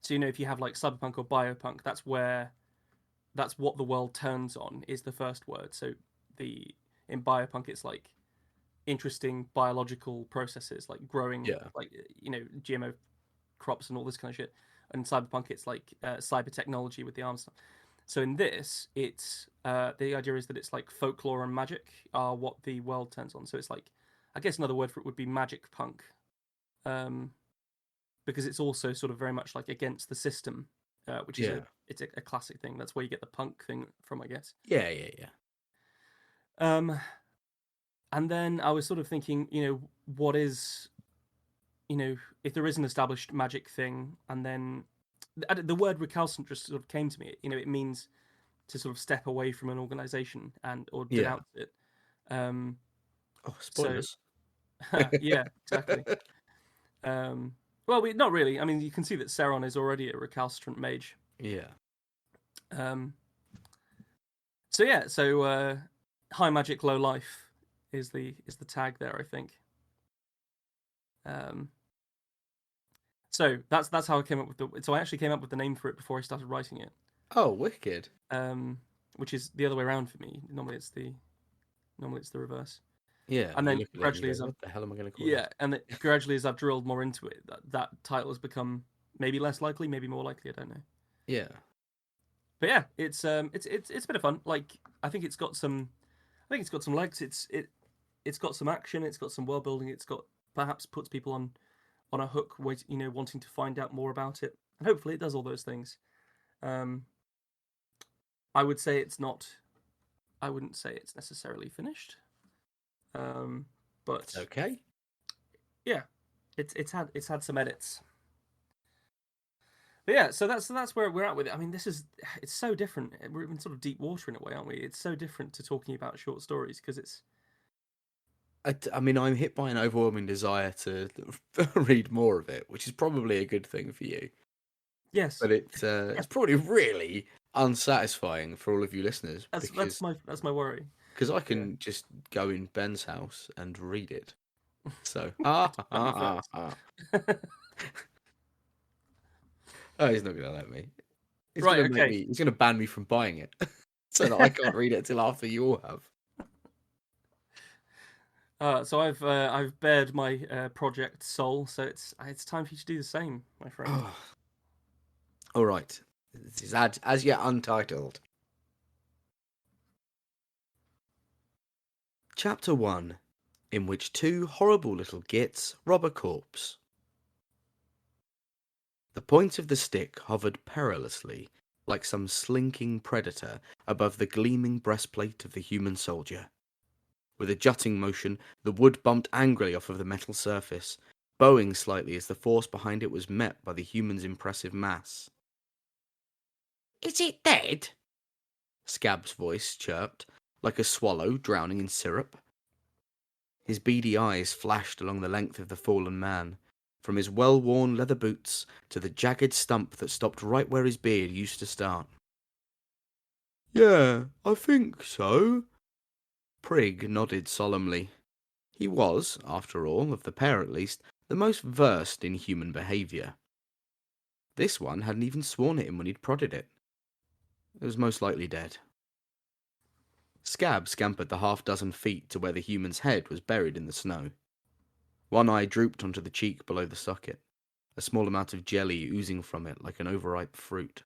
so if you have like cyberpunk or biopunk, that's what the world turns on is the first word. So the in biopunk it's like interesting biological processes like growing Yeah. like GMO crops and all this kind of shit. And cyberpunk it's like cyber technology with the arms stuff. So in this, it's the idea is that it's like folklore and magic are what the world turns on. So it's like, I guess another word for it would be magic punk, um, because it's also sort of very much like against the system, which is Yeah. it's a classic thing. That's where you get the punk thing from, I guess. Yeah, yeah, yeah. Um, and then I was sort of thinking, what is, if there is an established magic thing, and then the word recalcitrant just sort of came to me. It means to sort of step away from an organization and or Yeah. denounce it. Um, Oh, so spoilers. yeah, exactly. Um, well, not really. I mean, you can see that Sauron is already a recalcitrant mage. Yeah. Um, so yeah, high magic, low life is the tag there, I think. Um, so that's how I came up with the. So I actually came up with the name for it before I started writing it. Oh, wicked. Which is the other way around for me. Normally it's the reverse. Yeah, And you then look at it and you gradually go, as I've what the hell am I going to call this? yeah, and gradually as I've drilled more into it, that title has become maybe less likely, maybe more likely. I don't know. Yeah. But yeah, it's a bit of fun. Like I think it's got some legs. It's got some action. It's got some world building. It's got perhaps puts people on a hook, wanting to find out more about it. And hopefully it does all those things. Um, I would say it's not. I wouldn't say it's necessarily finished. But Okay. yeah, it's had some edits. But yeah, so that's where we're at with it. I mean, it's so different. We're in sort of deep water in a way, aren't we? It's so different to talking about short stories because it's I mean, I'm hit by an overwhelming desire to read more of it, which is probably a good thing for you. yes, But it's probably really unsatisfying for all of you listeners that's my worry. because I Yeah, can just go in Ben's house and read it. So let me first. oh, he's not gonna let me. He's Right, gonna make okay. me. He's gonna ban me from buying it, so that I can't read it until after you all have. So I've bared my project soul, so it's time for you to do the same, my friend. Oh, all right. This is as yet untitled. Chapter 1, in which two horrible little gits rob a corpse. The point of the stick hovered perilously, like some slinking predator, above the gleaming breastplate of the human soldier. With a jutting motion, the wood bumped angrily off of the metal surface, bowing slightly as the force behind it was met by the human's impressive mass. "Is it dead?" Scab's voice chirped, like a swallow drowning in syrup. His beady eyes flashed along the length of the fallen man, from his well-worn leather boots to the jagged stump that stopped right where his beard used to start. "Yeah, I think so." Prig nodded solemnly. He was, after all, of the pair at least, the most versed in human behaviour. This one hadn't even sworn at him when he'd prodded it. It was most likely dead. Scab scampered the half-dozen feet to where the human's head was buried in the snow. One eye drooped onto the cheek below the socket, a small amount of jelly oozing from it like an overripe fruit.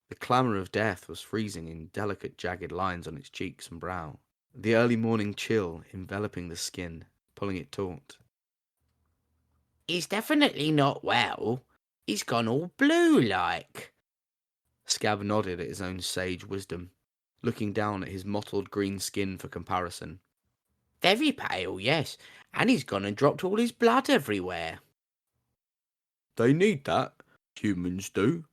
The clamour of death was freezing in delicate jagged lines on its cheeks and brow, the early morning chill enveloping the skin, pulling it taut. "He's definitely not well. He's gone all blue like." Scab nodded at his own sage wisdom. looking down at his mottled green skin for comparison. Very pale, yes, and he's gone and dropped all his blood everywhere. They need that, humans do.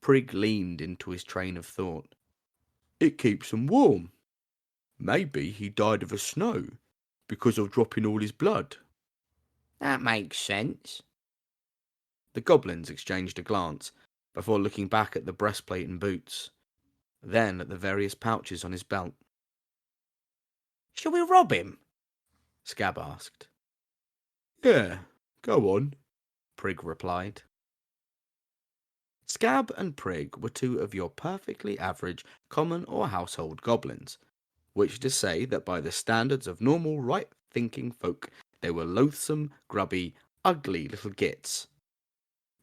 Prig leaned into his train of thought. It keeps them warm. Maybe he died of a snow, because of dropping all his blood. That makes sense. The goblins exchanged a glance, before looking back at the breastplate and boots, then at the various pouches on his belt. Shall we rob him? Scab asked. Yeah, go on, Prig replied. Scab and Prig were two of your perfectly average common or household goblins, which is to say that by the standards of normal right-thinking folk, they were loathsome, grubby, ugly little gits.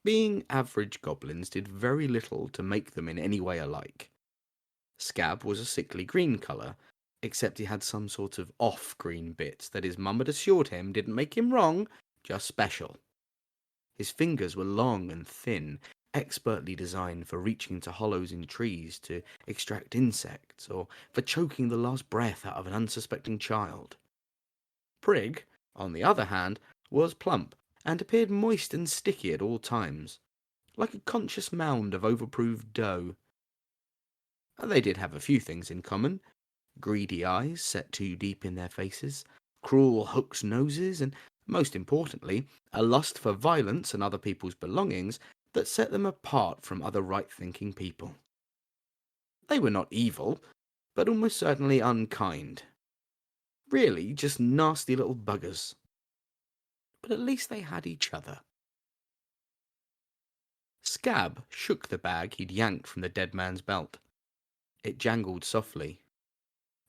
Being average goblins did very little to make them in any way alike. Scab was a sickly green colour, except he had some sort of off-green bits that his mum had assured him didn't make him wrong, just special. His fingers were long and thin, expertly designed for reaching into hollows in trees to extract insects, or for choking the last breath out of an unsuspecting child. Prig, on the other hand, was plump, and appeared moist and sticky at all times, like a conscious mound of overproved dough. They did have a few things in common: greedy eyes set too deep in their faces, cruel hooked noses, and, most importantly, a lust for violence and other people's belongings that set them apart from other right-thinking people. They were not evil, but almost certainly unkind. Really, just nasty little buggers. But at least they had each other. Scab shook the bag he'd yanked from the dead man's belt. It jangled softly.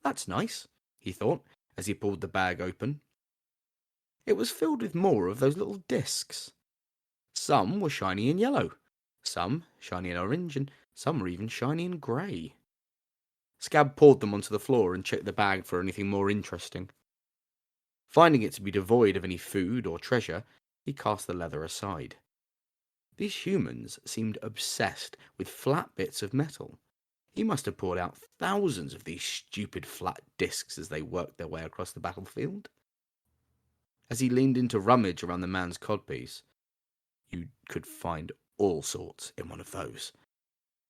That's nice, he thought, as he pulled the bag open. It was filled with more of those little discs. Some were shiny and yellow, some shiny and orange, and some were even shiny and grey. Scab poured them onto the floor and checked the bag for anything more interesting. Finding it to be devoid of any food or treasure, he cast the leather aside. These humans seemed obsessed with flat bits of metal. He must have poured out thousands of these stupid flat discs as they worked their way across the battlefield. As he leaned in to rummage around the man's codpiece, you could find all sorts in one of those.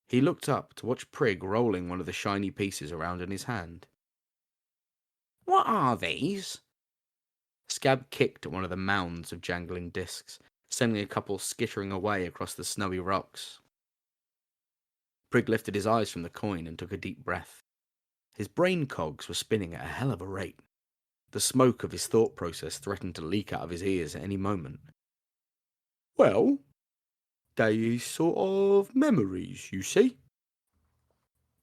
He looked up to watch Prig rolling one of the shiny pieces around in his hand. What are these? Scab kicked at one of the mounds of jangling discs, sending a couple skittering away across the snowy rocks. Prig lifted his eyes from the coin and took a deep breath. His brain cogs were spinning at a hell of a rate. The smoke of his thought process threatened to leak out of his ears at any moment. Well, they is sort of memories, you see.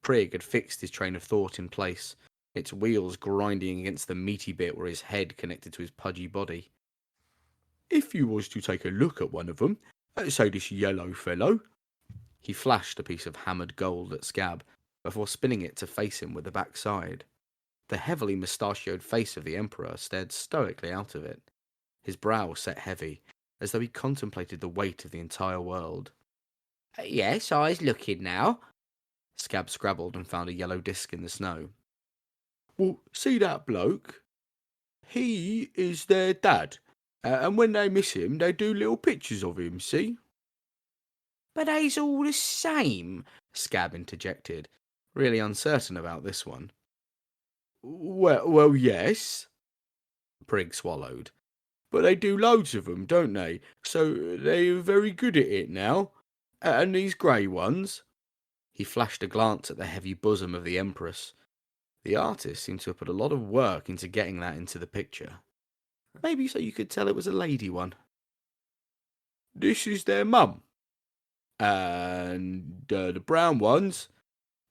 Prig had fixed his train of thought in place, its wheels grinding against the meaty bit where his head connected to his pudgy body. If you was to take a look at one of them, say this yellow fellow. He flashed a piece of hammered gold at Scab, before spinning it to face him with the back side. The heavily mustachioed face of the Emperor stared stoically out of it, his brow set heavy, as though he contemplated the weight of the entire world. Yes, I's looking now. Scab scrabbled and found a yellow disc in the snow. Well, see that bloke? He is their dad, and when they miss him, they do little pictures of him, see? But they's all the same, Scab interjected, really uncertain about this one. Well, yes, Prig swallowed. But they do loads of them, don't they? So they're very good at it now. And these grey ones? He flashed a glance at the heavy bosom of the Empress. The artist seemed to have put a lot of work into getting that into the picture. Maybe so you could tell it was a lady one. This is their mum. And the brown ones?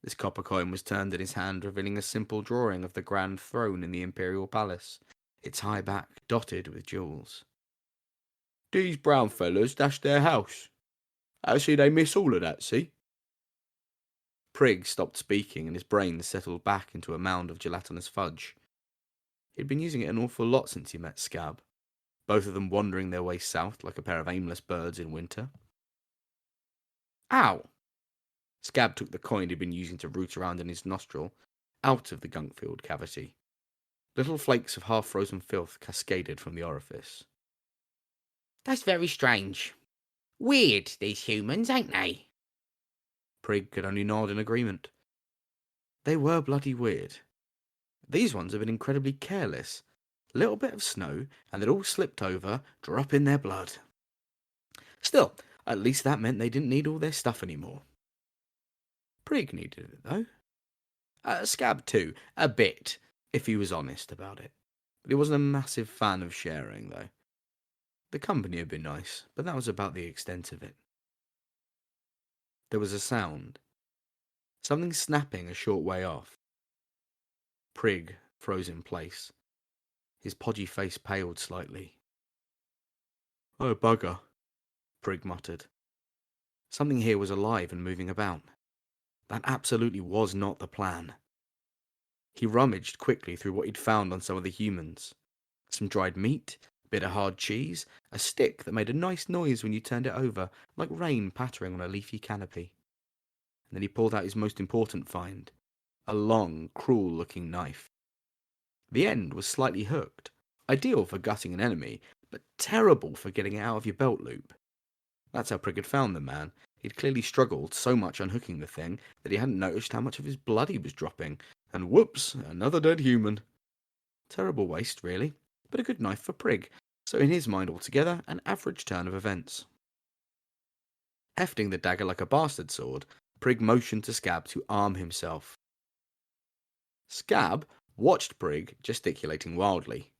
This copper coin was turned in his hand, revealing a simple drawing of the grand throne in the imperial palace, its high back dotted with jewels. These brown fellas, that's their house. See, they miss all of that, see? Prig stopped speaking and his brain settled back into a mound of gelatinous fudge. He'd been using it an awful lot since he met Scab, both of them wandering their way south like a pair of aimless birds in winter. Ow! Scab took the coin he'd been using to root around in his nostril out of the gunk-filled cavity. Little flakes of half-frozen filth cascaded from the orifice. "That's very strange. Weird, these humans, ain't they?" Prig could only nod in agreement. They were bloody weird. These ones have been incredibly careless. A little bit of snow, and they'd all slipped over, dropping their blood. Still, at least that meant they didn't need all their stuff anymore. Prig needed it, though. Scab, too, a bit, if he was honest about it. But he wasn't a massive fan of sharing, though. The company had been nice, but that was about the extent of it. There was a sound. Something snapping a short way off. Prig froze in place. His podgy face paled slightly. "Oh, bugger," Prig muttered. Something here was alive and moving about. That absolutely was not the plan. He rummaged quickly through what he'd found on some of the humans. Some dried meat, a bit of hard cheese, a stick that made a nice noise when you turned it over, like rain pattering on a leafy canopy. And then he pulled out his most important find, a long, cruel-looking knife. The end was slightly hooked, ideal for gutting an enemy, but terrible for getting it out of your belt loop. That's how Prig had found the man. He'd clearly struggled so much unhooking the thing that he hadn't noticed how much of his blood he was dropping, and whoops, another dead human. Terrible waste, really, but a good knife for Prig, so in his mind altogether, an average turn of events. Hefting the dagger like a bastard sword, Prig motioned to Scab to arm himself. Scab watched Prig gesticulating wildly.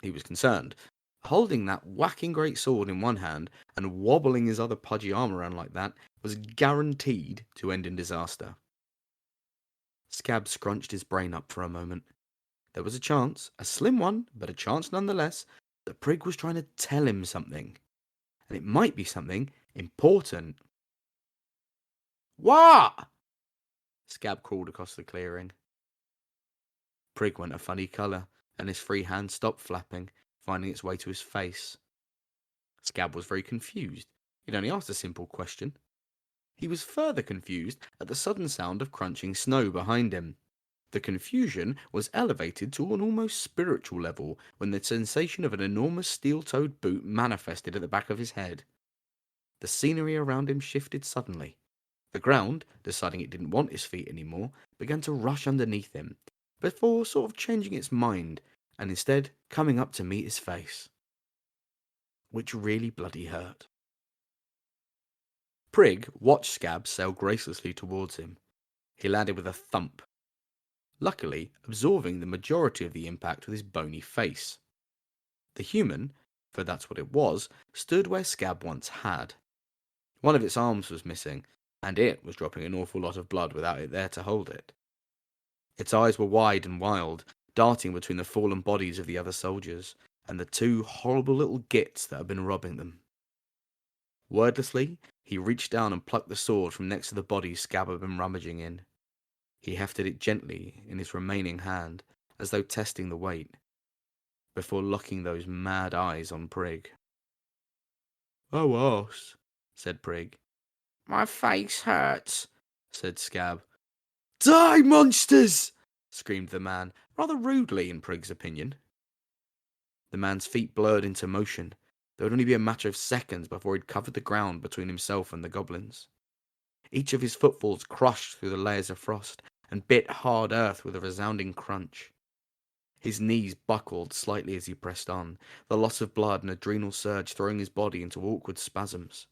He was concerned. Holding that whacking great sword in one hand and wobbling his other pudgy arm around like that was guaranteed to end in disaster. Scab scrunched his brain up for a moment. There was a chance, a slim one, but a chance nonetheless, that Prig was trying to tell him something. And it might be something important. "What?" Scab crawled across the clearing. Prig went a funny colour, and his free hand stopped flapping, finding its way to his face. Scab was very confused. He'd only asked a simple question. He was further confused at the sudden sound of crunching snow behind him. The confusion was elevated to an almost spiritual level when the sensation of an enormous steel-toed boot manifested at the back of his head. The scenery around him shifted suddenly. The ground, deciding it didn't want his feet anymore, began to rush underneath him, before sort of changing its mind, and instead coming up to meet his face. Which really bloody hurt. Prig watched Scab sail gracelessly towards him. He landed with a thump, luckily absorbing the majority of the impact with his bony face. The human, for that's what it was, stood where Scab once had. One of its arms was missing, and it was dropping an awful lot of blood without it there to hold it. Its eyes were wide and wild, darting between the fallen bodies of the other soldiers, and the two horrible little gits that had been robbing them. Wordlessly, he reached down and plucked the sword from next to the body Scab had been rummaging in. He hefted it gently in his remaining hand, as though testing the weight, before locking those mad eyes on Prig. "Oh, arse," said Prig. "My face hurts," said Scab. "Die, monsters!" screamed the man, rather rudely in Prig's opinion. The man's feet blurred into motion. There would only be a matter of seconds before he'd covered the ground between himself and the goblins. Each of his footfalls crushed through the layers of frost and bit hard earth with a resounding crunch. His knees buckled slightly as he pressed on, the loss of blood and adrenal surge throwing his body into awkward spasms.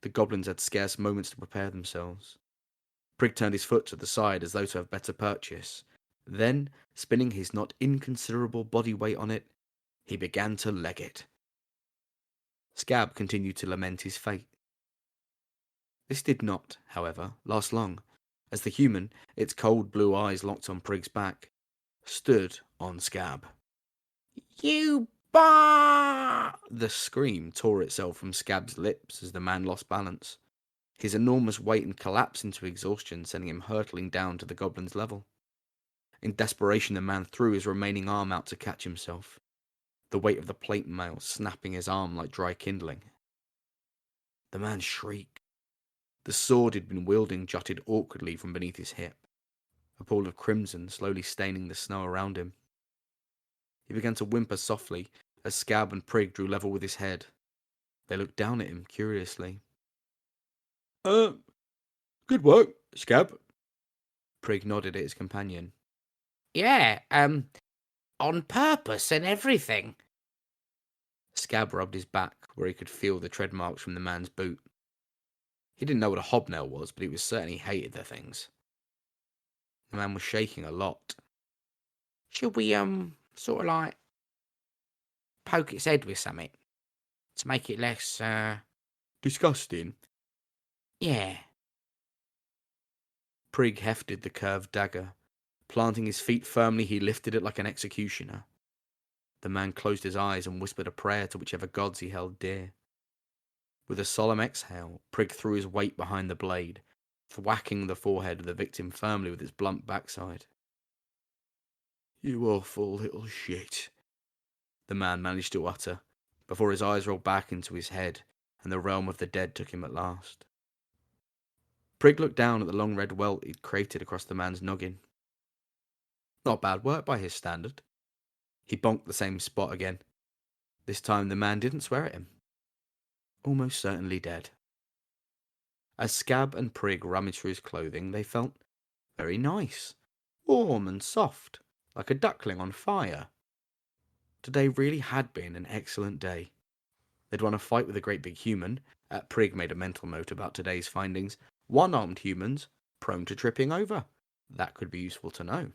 The goblins had scarce moments to prepare themselves. Prig turned his foot to the side as though to have better purchase. Then, spinning his not inconsiderable body weight on it, he began to leg it. Scab continued to lament his fate. This did not, however, last long, as the human, its cold blue eyes locked on Prig's back, stood on Scab. "You bar!" The scream tore itself from Scab's lips as the man lost balance, his enormous weight and collapse into exhaustion sending him hurtling down to the goblin's level. In desperation, the man threw his remaining arm out to catch himself, the weight of the plate mail snapping his arm like dry kindling. The man shrieked. The sword he'd been wielding jutted awkwardly from beneath his hip, a pool of crimson slowly staining the snow around him. He began to whimper softly as Scab and Prig drew level with his head. They looked down at him curiously. Good work, Scab. Prig nodded at his companion. Yeah, on purpose and everything. Scab rubbed his back where he could feel the tread marks from the man's boot. He didn't know what a hobnail was, but he was certain he hated the things. The man was shaking a lot. Should we, sort of like, poke its head with something? To make it less, Disgusting. yeah. Prig hefted the curved dagger. Planting his feet firmly, he lifted it like an executioner. The man closed his eyes and whispered a prayer to whichever gods he held dear. With a solemn exhale, Prig threw his weight behind the blade, thwacking the forehead of the victim firmly with its blunt backside. You awful little shit, the man managed to utter, before his eyes rolled back into his head and the realm of the dead took him at last. Prig looked down at the long red welt he'd created across the man's noggin. Not bad work by his standard. He bonked the same spot again. This time the man didn't swear at him. Almost certainly dead. As Scab and Prig rummaged through his clothing, they felt very nice, warm and soft, like a duckling on fire. Today really had been an excellent day. They'd won a fight with a great big human. Prig made a mental note about today's findings. One-armed humans, prone to tripping over. That could be useful to know.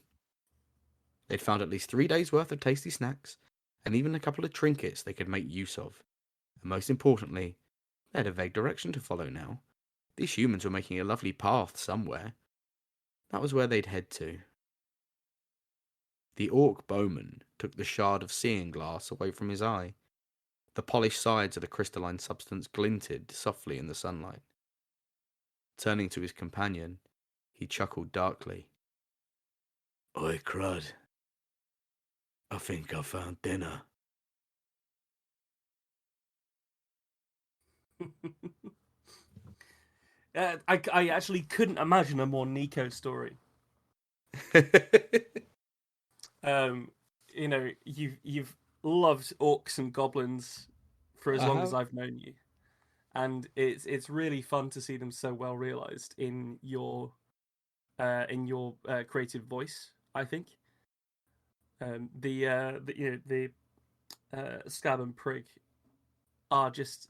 They'd found at least 3 days' worth of tasty snacks, and even a couple of trinkets they could make use of. And most importantly, they had a vague direction to follow now. These humans were making a lovely path somewhere. That was where they'd head to. The orc bowman took the shard of seeing glass away from his eye. The polished sides of the crystalline substance glinted softly in the sunlight. Turning to his companion, he chuckled darkly. Oi, crud. I think I found dinner. I actually couldn't imagine a more Nico story. You know, you've loved orcs and goblins for as long as I've known you, and it's really fun to see them so well realized in your creative voice. I think the Scab and Prig are just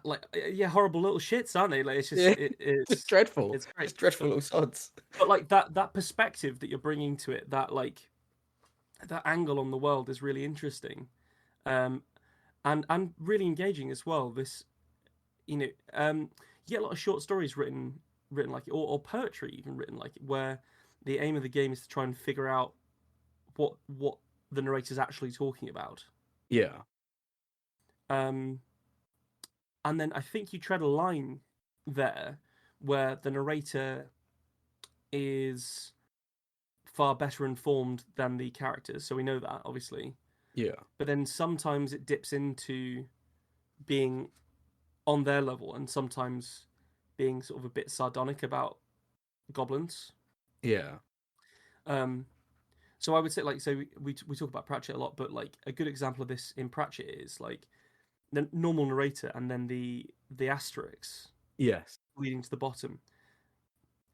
like horrible little shits, aren't they? Like it's just It's dreadful. It's great. It's dreadful little sods. But like that perspective that you're bringing to it, that angle on the world is really interesting, and really engaging as well. This, you get a lot of short stories written like it, or poetry even written like it, where the aim of the game is to try and figure out what the narrator's actually talking about. Yeah. And then I think you tread a line there where the narrator is far better informed than the characters, so we know that, obviously. Yeah. But then sometimes it dips into being on their level and sometimes being sort of a bit sardonic about goblins. Yeah. So I would say, like, so we talk about Pratchett a lot, but like a good example of this in Pratchett is like the normal narrator and then the asterisks. Yes. Leading to the bottom.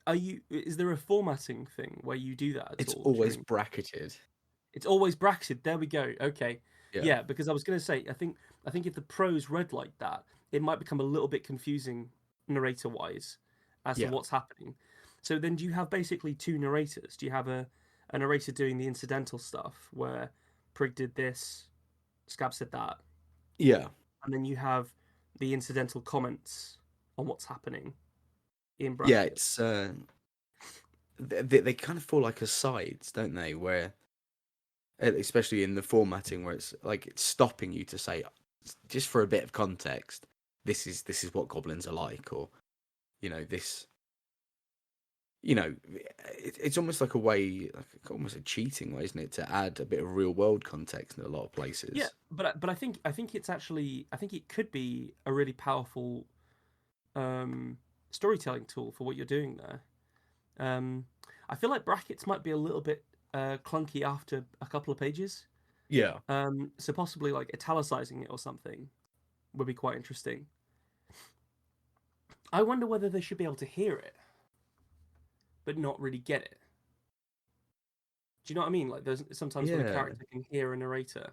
Is there a formatting thing where you do that at It's all? always bracketed. It's always bracketed. There we go. Okay. Yeah. Because I was going to say, I think if the prose read like that, it might become a little bit confusing narrator-wise as to what's happening. So then do you have basically two narrators? Do you have a narrator doing the incidental stuff where Prig did this, Scab said that? Yeah. And then you have the incidental comments on what's happening in brackets. Yeah, it's they kind of fall like asides, don't they? Where, especially in the formatting, where it's like it's stopping you to say, just for a bit of context, this is what goblins are like, or this. It's almost like a way, like almost a cheating way, isn't it, to add a bit of real world context in a lot of places. Yeah, but I think it's actually, I think it could be a really powerful storytelling tool for what you're doing there. I feel like brackets might be a little bit clunky after a couple of pages. Yeah. So possibly like italicizing it or something would be quite interesting. I wonder whether they should be able to hear it, but not really get it. Do you know what I mean? Like there's sometimes when a Yeah. character can hear a narrator,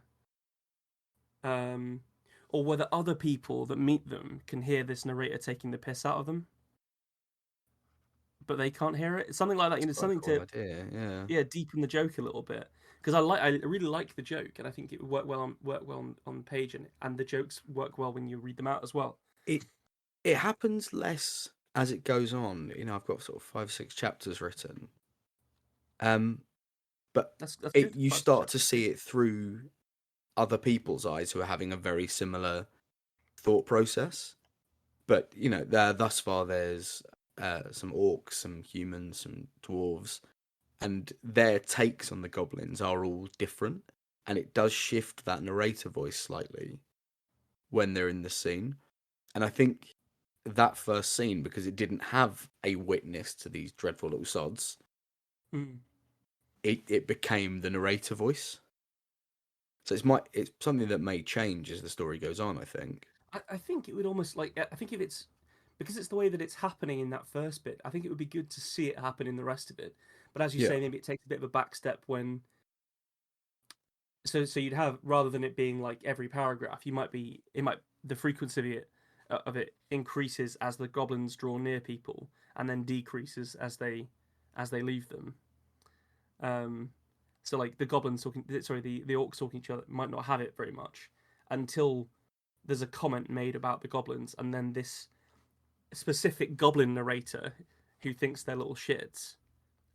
or whether other people that meet them can hear this narrator taking the piss out of them, but they can't hear it. Something like that. That's quite a Something cool to idea. deepen the joke a little bit. Because I really like the joke, and I think it would work well on the page, and the jokes work well when you read them out as well. It happens less as it goes on. I've got sort of 5-6 chapters written. But That's good. you start to see it through other people's eyes who are having a very similar thought process. But thus far there's some orcs, some humans, some dwarves, and their takes on the goblins are all different, and it does shift that narrator voice slightly when they're in the scene. And I think that first scene, because it didn't have a witness to these dreadful little sods, it became the narrator voice. So it's something that may change as the story goes on, I think. I think it would almost I think if it's because it's the way that it's happening in that first bit, I think it would be good to see it happen in the rest of it. But as you say, maybe it takes a bit of a back step when. So you'd have, rather than it being like every paragraph, the frequency of it increases as the goblins draw near people, and then decreases as they leave them. So like the orcs talking to each other might not have it very much until there's a comment made about the goblins, and then this specific goblin narrator who thinks they're little shits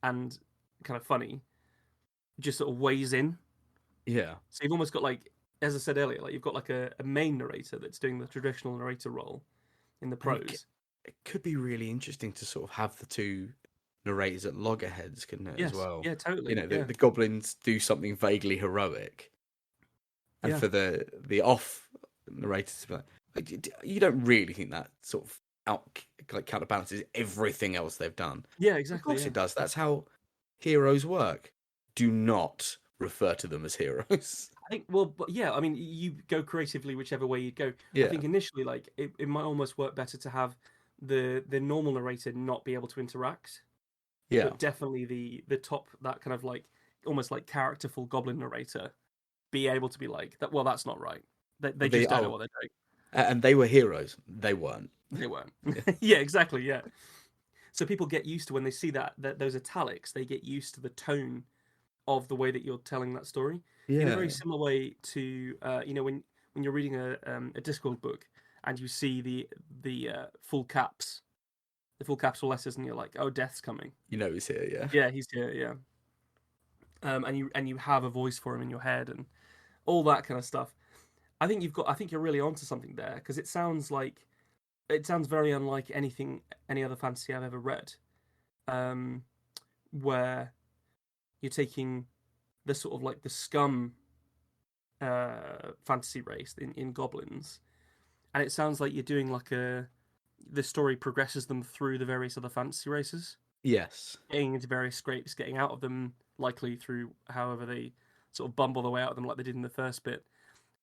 and kind of funny just sort of weighs in. Yeah. So you've almost got, like, as I said earlier, like you've got like a main narrator that's doing the traditional narrator role in the prose. It could be really interesting to sort of have the two narrators at loggerheads, couldn't it, Yes, as well? yeah, totally. The goblins do something vaguely heroic, and for the off narrators to be like, you don't really think that sort of counterbalances everything else they've done. Yeah, exactly. Of course it does. That's how heroes work. Do not refer to them as heroes. I think, well, but yeah, I mean, you go creatively whichever way you go. Yeah. I think initially, like, it might almost work better to have the normal narrator not be able to interact. Yeah. But definitely the top, that kind of like almost like characterful goblin narrator be able to be like that. Well, that's not right. They just don't know what they're doing. And they were heroes. They weren't. They weren't. Yeah, exactly. Yeah. So people get used to when they see that those italics, they get used to the tone of the way that you're telling that story. Yeah. In a very similar way to when you're reading a Discworld book and you see the full caps, the full capital letters, and you're like, oh, death's coming. He's here. Yeah. Yeah, he's here. Yeah. And you have a voice for him in your head and all that kind of stuff. I think you're really onto something there, because it sounds very unlike any other fantasy I've ever read, where you're taking the sort of like the scum fantasy race in goblins, and it sounds like you're doing like the story progresses them through the various other fantasy races. Yes. Getting into various scrapes, getting out of them, likely through however they sort of bumble their way out of them, like they did in the first bit.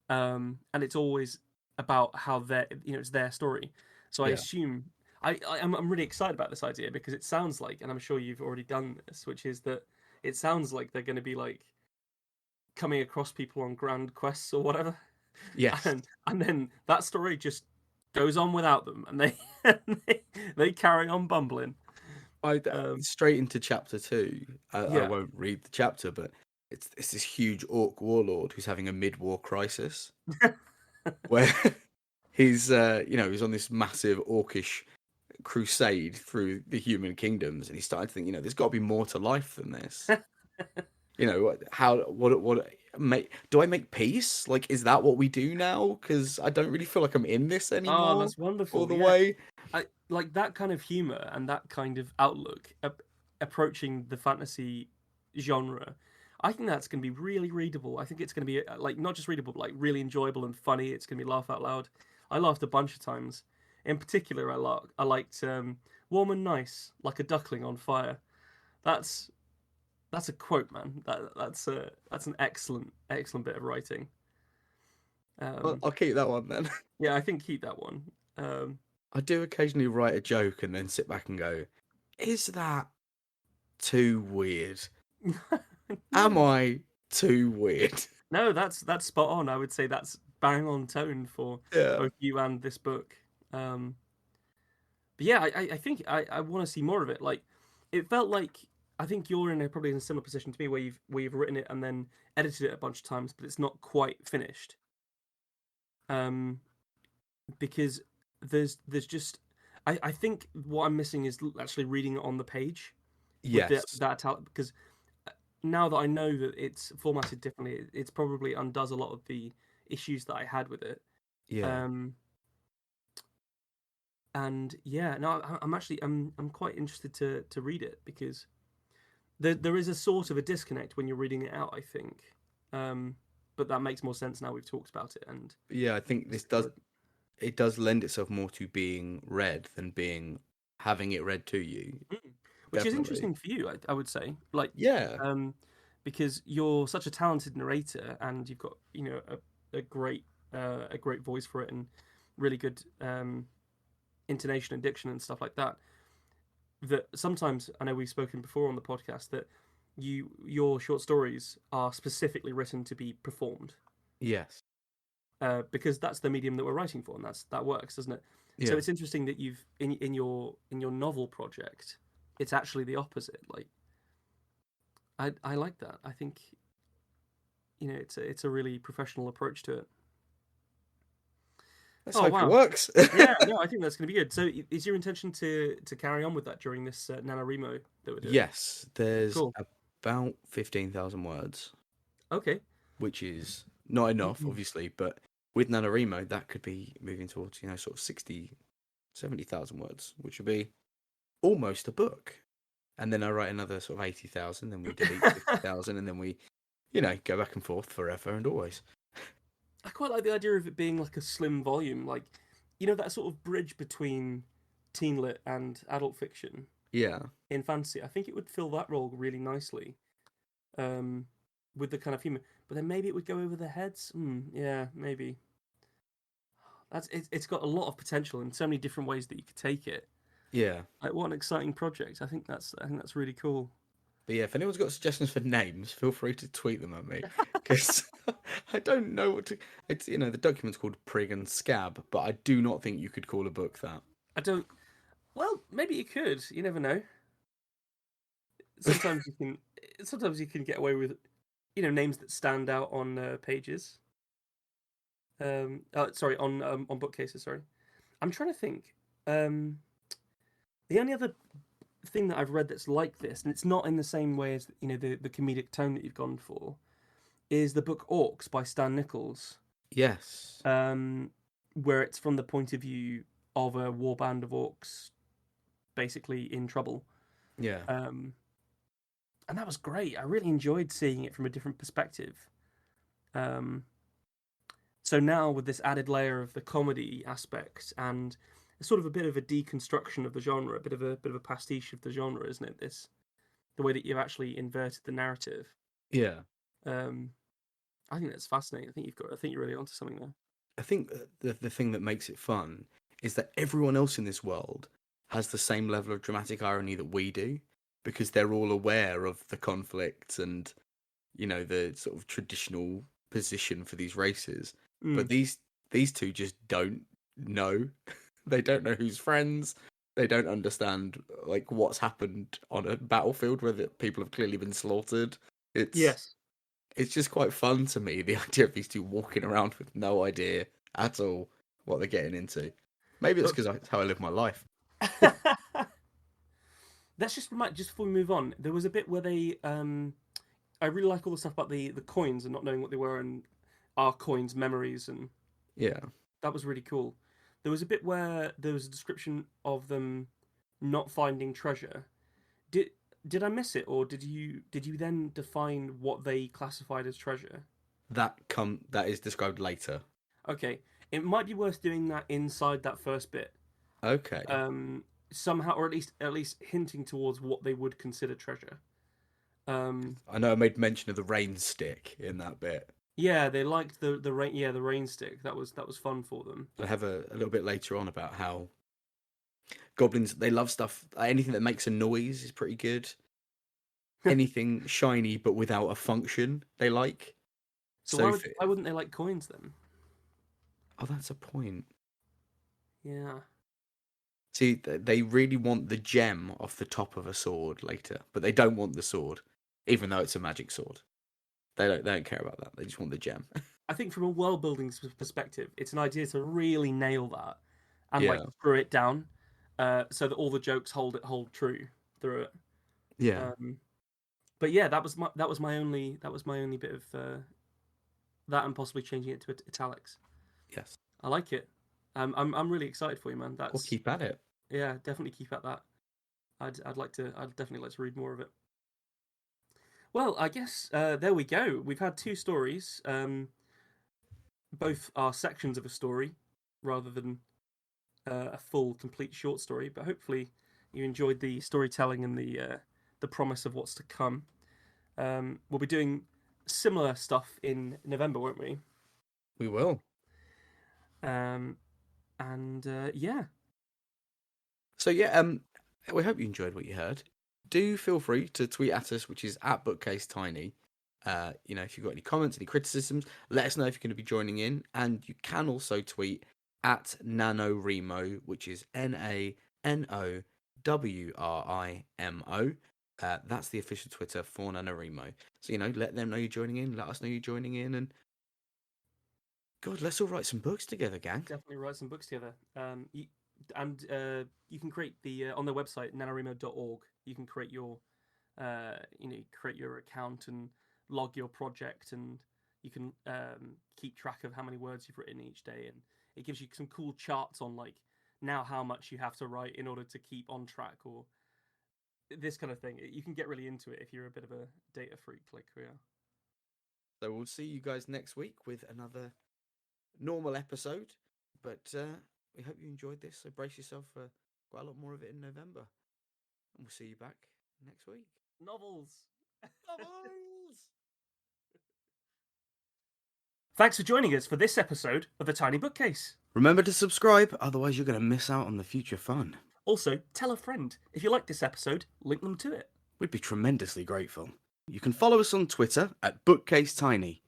And it's always about how it's their story. So I assume I'm really excited about this idea, because it sounds like, and I'm sure you've already done this, which is that it sounds like they're going to be like coming across people on grand quests or whatever. Yes. And then that story just goes on without them, and they carry on bumbling. Straight into chapter 2. I won't read the chapter, but it's this huge orc warlord who's having a mid-war crisis, where he's he's on this massive orcish crusade through the human kingdoms, and he's starting to think, there's got to be more to life than this. Do I make peace? Like, is that what we do now? Because I don't really feel like I'm in this anymore. Oh, that's wonderful. All the way. I like that kind of humor and that kind of outlook approaching the fantasy genre. I think that's going to be really readable. I think it's going to be like not just readable, but like really enjoyable and funny. It's going to be laugh out loud. I laughed a bunch of times in particular, I liked "warm and nice, like a duckling on fire." That's a quote, man. That's an excellent bit of writing. I'll keep that one then. Yeah, I think keep that one. I do occasionally write a joke and then sit back and go, "Is that too weird? Am I too weird?" No, that's spot on. I would say that's bang on tone for Yeah. both you and this book. But yeah, I think I want to see more of it. Like, it felt like I think you're probably in a similar position to me where you've written it and then edited it a bunch of times, but it's not quite finished. Because there's just I think what I'm missing is actually reading it on the page. Yes. Because now that I know that it's formatted differently, it's probably undoes a lot of the issues that I had with it. Yeah. And yeah, no, I'm quite interested to read it because there is a sort of a disconnect when you're reading it out, I think. But that makes more sense now we've talked about it. And Yeah, I think it does lend itself more to being read than having it read to you. Which is Definitely. interesting for you, I would say. Like, Yeah. because you're such a talented narrator and you've got a great voice for it and really good intonation and diction and stuff like that. That sometimes, I know we've spoken before on the podcast, that your short stories are specifically written to be performed. Yes. Because that's the medium that we're writing for, and that works, doesn't it? Yeah. So it's interesting that you've in your novel project, it's actually the opposite. Like, I like that. I think it's a really professional approach to it. Let's hope wow. it works. Yeah, no, I think that's going to be good. So, is your intention to carry on with that during this NaNoWriMo that we're doing? Yes, there's Cool. about 15,000 words, Okay. which is not enough, obviously, but with NaNoWriMo, that could be moving towards, sort of 60, 70,000 words, which would be almost a book. And then I write another sort of 80,000, then we delete 50,000, and then we, go back and forth forever and always. I quite like the idea of it being like a slim volume, like that sort of bridge between teen lit and adult fiction. Yeah. In fantasy, I think it would fill that role really nicely, with the kind of humor. But then maybe it would go over their heads. Yeah, maybe. It's got a lot of potential in so many different ways that you could take it. Yeah. Like, what an exciting project! I think that's really cool. But yeah, if anyone's got suggestions for names, feel free to tweet them at me, because I don't know what to. It's the document's called Prig and Scab, but I do not think you could call a book that. I don't. Well, maybe you could. You never know. Sometimes you can. Sometimes you can get away with, names that stand out on pages. Sorry, on bookcases. Sorry, I'm trying to think. The only other thing that I've read that's like this, and it's not in the same way as the comedic tone that you've gone for, is the book Orcs by Stan Nichols. Yes. Where it's from the point of view of a war band of orcs, basically in trouble. Yeah. And that was great. I really enjoyed seeing it from a different perspective. So now with this added layer of the comedy aspect and sort of a bit of a deconstruction of the genre, a bit of a pastiche of the genre, isn't it? The way that you've actually inverted the narrative. Yeah. I think that's fascinating. I think you're really onto something there. I think the thing that makes it fun is that everyone else in this world has the same level of dramatic irony that we do, because they're all aware of the conflict and the sort of traditional position for these races. But these two just don't know. They don't know who's friends. They don't understand what's happened on a battlefield where people have clearly been slaughtered. It's just quite fun to me, the idea of these two walking around with no idea at all what they're getting into. Maybe that's because that's how I live my life. That's just before we move on. There was a bit where they, I really like all the stuff about the coins and not knowing what they were and our coins' memories, and yeah, that was really cool. There was a bit where there was a description of them not finding treasure. Did I miss it, or did you then define what they classified as treasure? That is described later. Okay, it might be worth doing that inside that first bit, Okay. Somehow, or at least hinting towards what they would consider treasure. I know I made mention of the rain stick in that bit. Yeah, they liked the rain. Yeah, the rain stick. That was fun for them. I have a little bit later on about how goblins, they love stuff. Anything that makes a noise is pretty good. Anything shiny but without a function, they like. So why wouldn't they like coins then? Oh, that's a point. Yeah. See, they really want the gem off the top of a sword later, but they don't want the sword, even though it's a magic sword. They don't care about that. They just want the gem. I think from a world building perspective, it's an idea to really nail that and Yeah. like screw it down, so that all the jokes hold true through it. Yeah. But yeah, that was my only bit of that, and possibly changing it to italics. Yes. I like it. I'm really excited for you, man. We'll keep at it. Yeah, definitely keep at that. I'd definitely like to read more of it. Well, I guess there we go. We've had two stories. Both are sections of a story rather than a full, complete short story. But hopefully, you enjoyed the storytelling and the promise of what's to come. We'll be doing similar stuff in November, won't we? We will. Yeah. So yeah, we hope you enjoyed what you heard. Do feel free to tweet at us, which is at BookcaseTiny. If you've got any comments, any criticisms, let us know if you're going to be joining in. And you can also tweet at NaNoWriMo, which is NaNoWriMo. That's the official Twitter for NaNoWriMo. So, let them know you're joining in, let us know you're joining in, and God, let's all write some books together, gang. Definitely write some books together. You can create the on their website NaNoWriMo.org. You can create your create your account and log your project, and you can keep track of how many words you've written each day, and it gives you some cool charts on like now how much you have to write in order to keep on track, or this kind of thing. You can get really into it if you're a bit of a data freak like we are. So we'll see you guys next week with another normal episode, but we hope you enjoyed this, so brace yourself for quite a lot more of it in November, and we'll see you back next week. Novels! Thanks for joining us for this episode of The Tiny Bookcase. Remember to subscribe, otherwise you're going to miss out on the future fun. Also, tell a friend. If you like this episode, link them to it. We'd be tremendously grateful. You can follow us on Twitter at BookcaseTiny,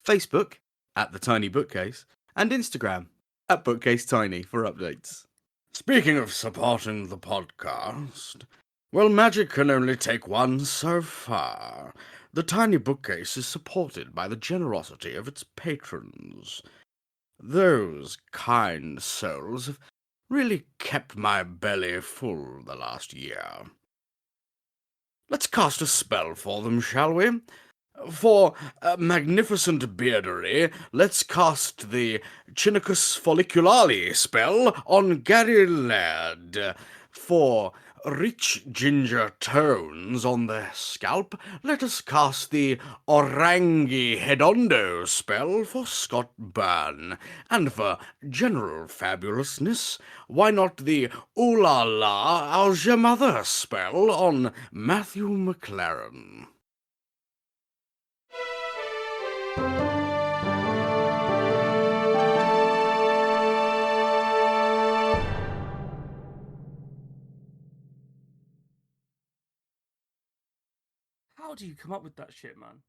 Facebook at The Tiny Bookcase, and Instagram at BookcaseTiny for updates. Speaking of supporting the podcast, well, magic can only take one so far. The Tiny Bookcase is supported by the generosity of its patrons. Those kind souls have really kept my belly full the last year. Let's cast a spell for them, shall we? For magnificent beardery, let's cast the Chinicus folliculale spell on Gary Laird. For rich ginger tones on the scalp, let us cast the Orangi Hedondo spell for Scott Byrne. And for general fabulousness, why not the Ooh La La, How's Your Mother spell on Matthew McLaren? How do you come up with that shit, man?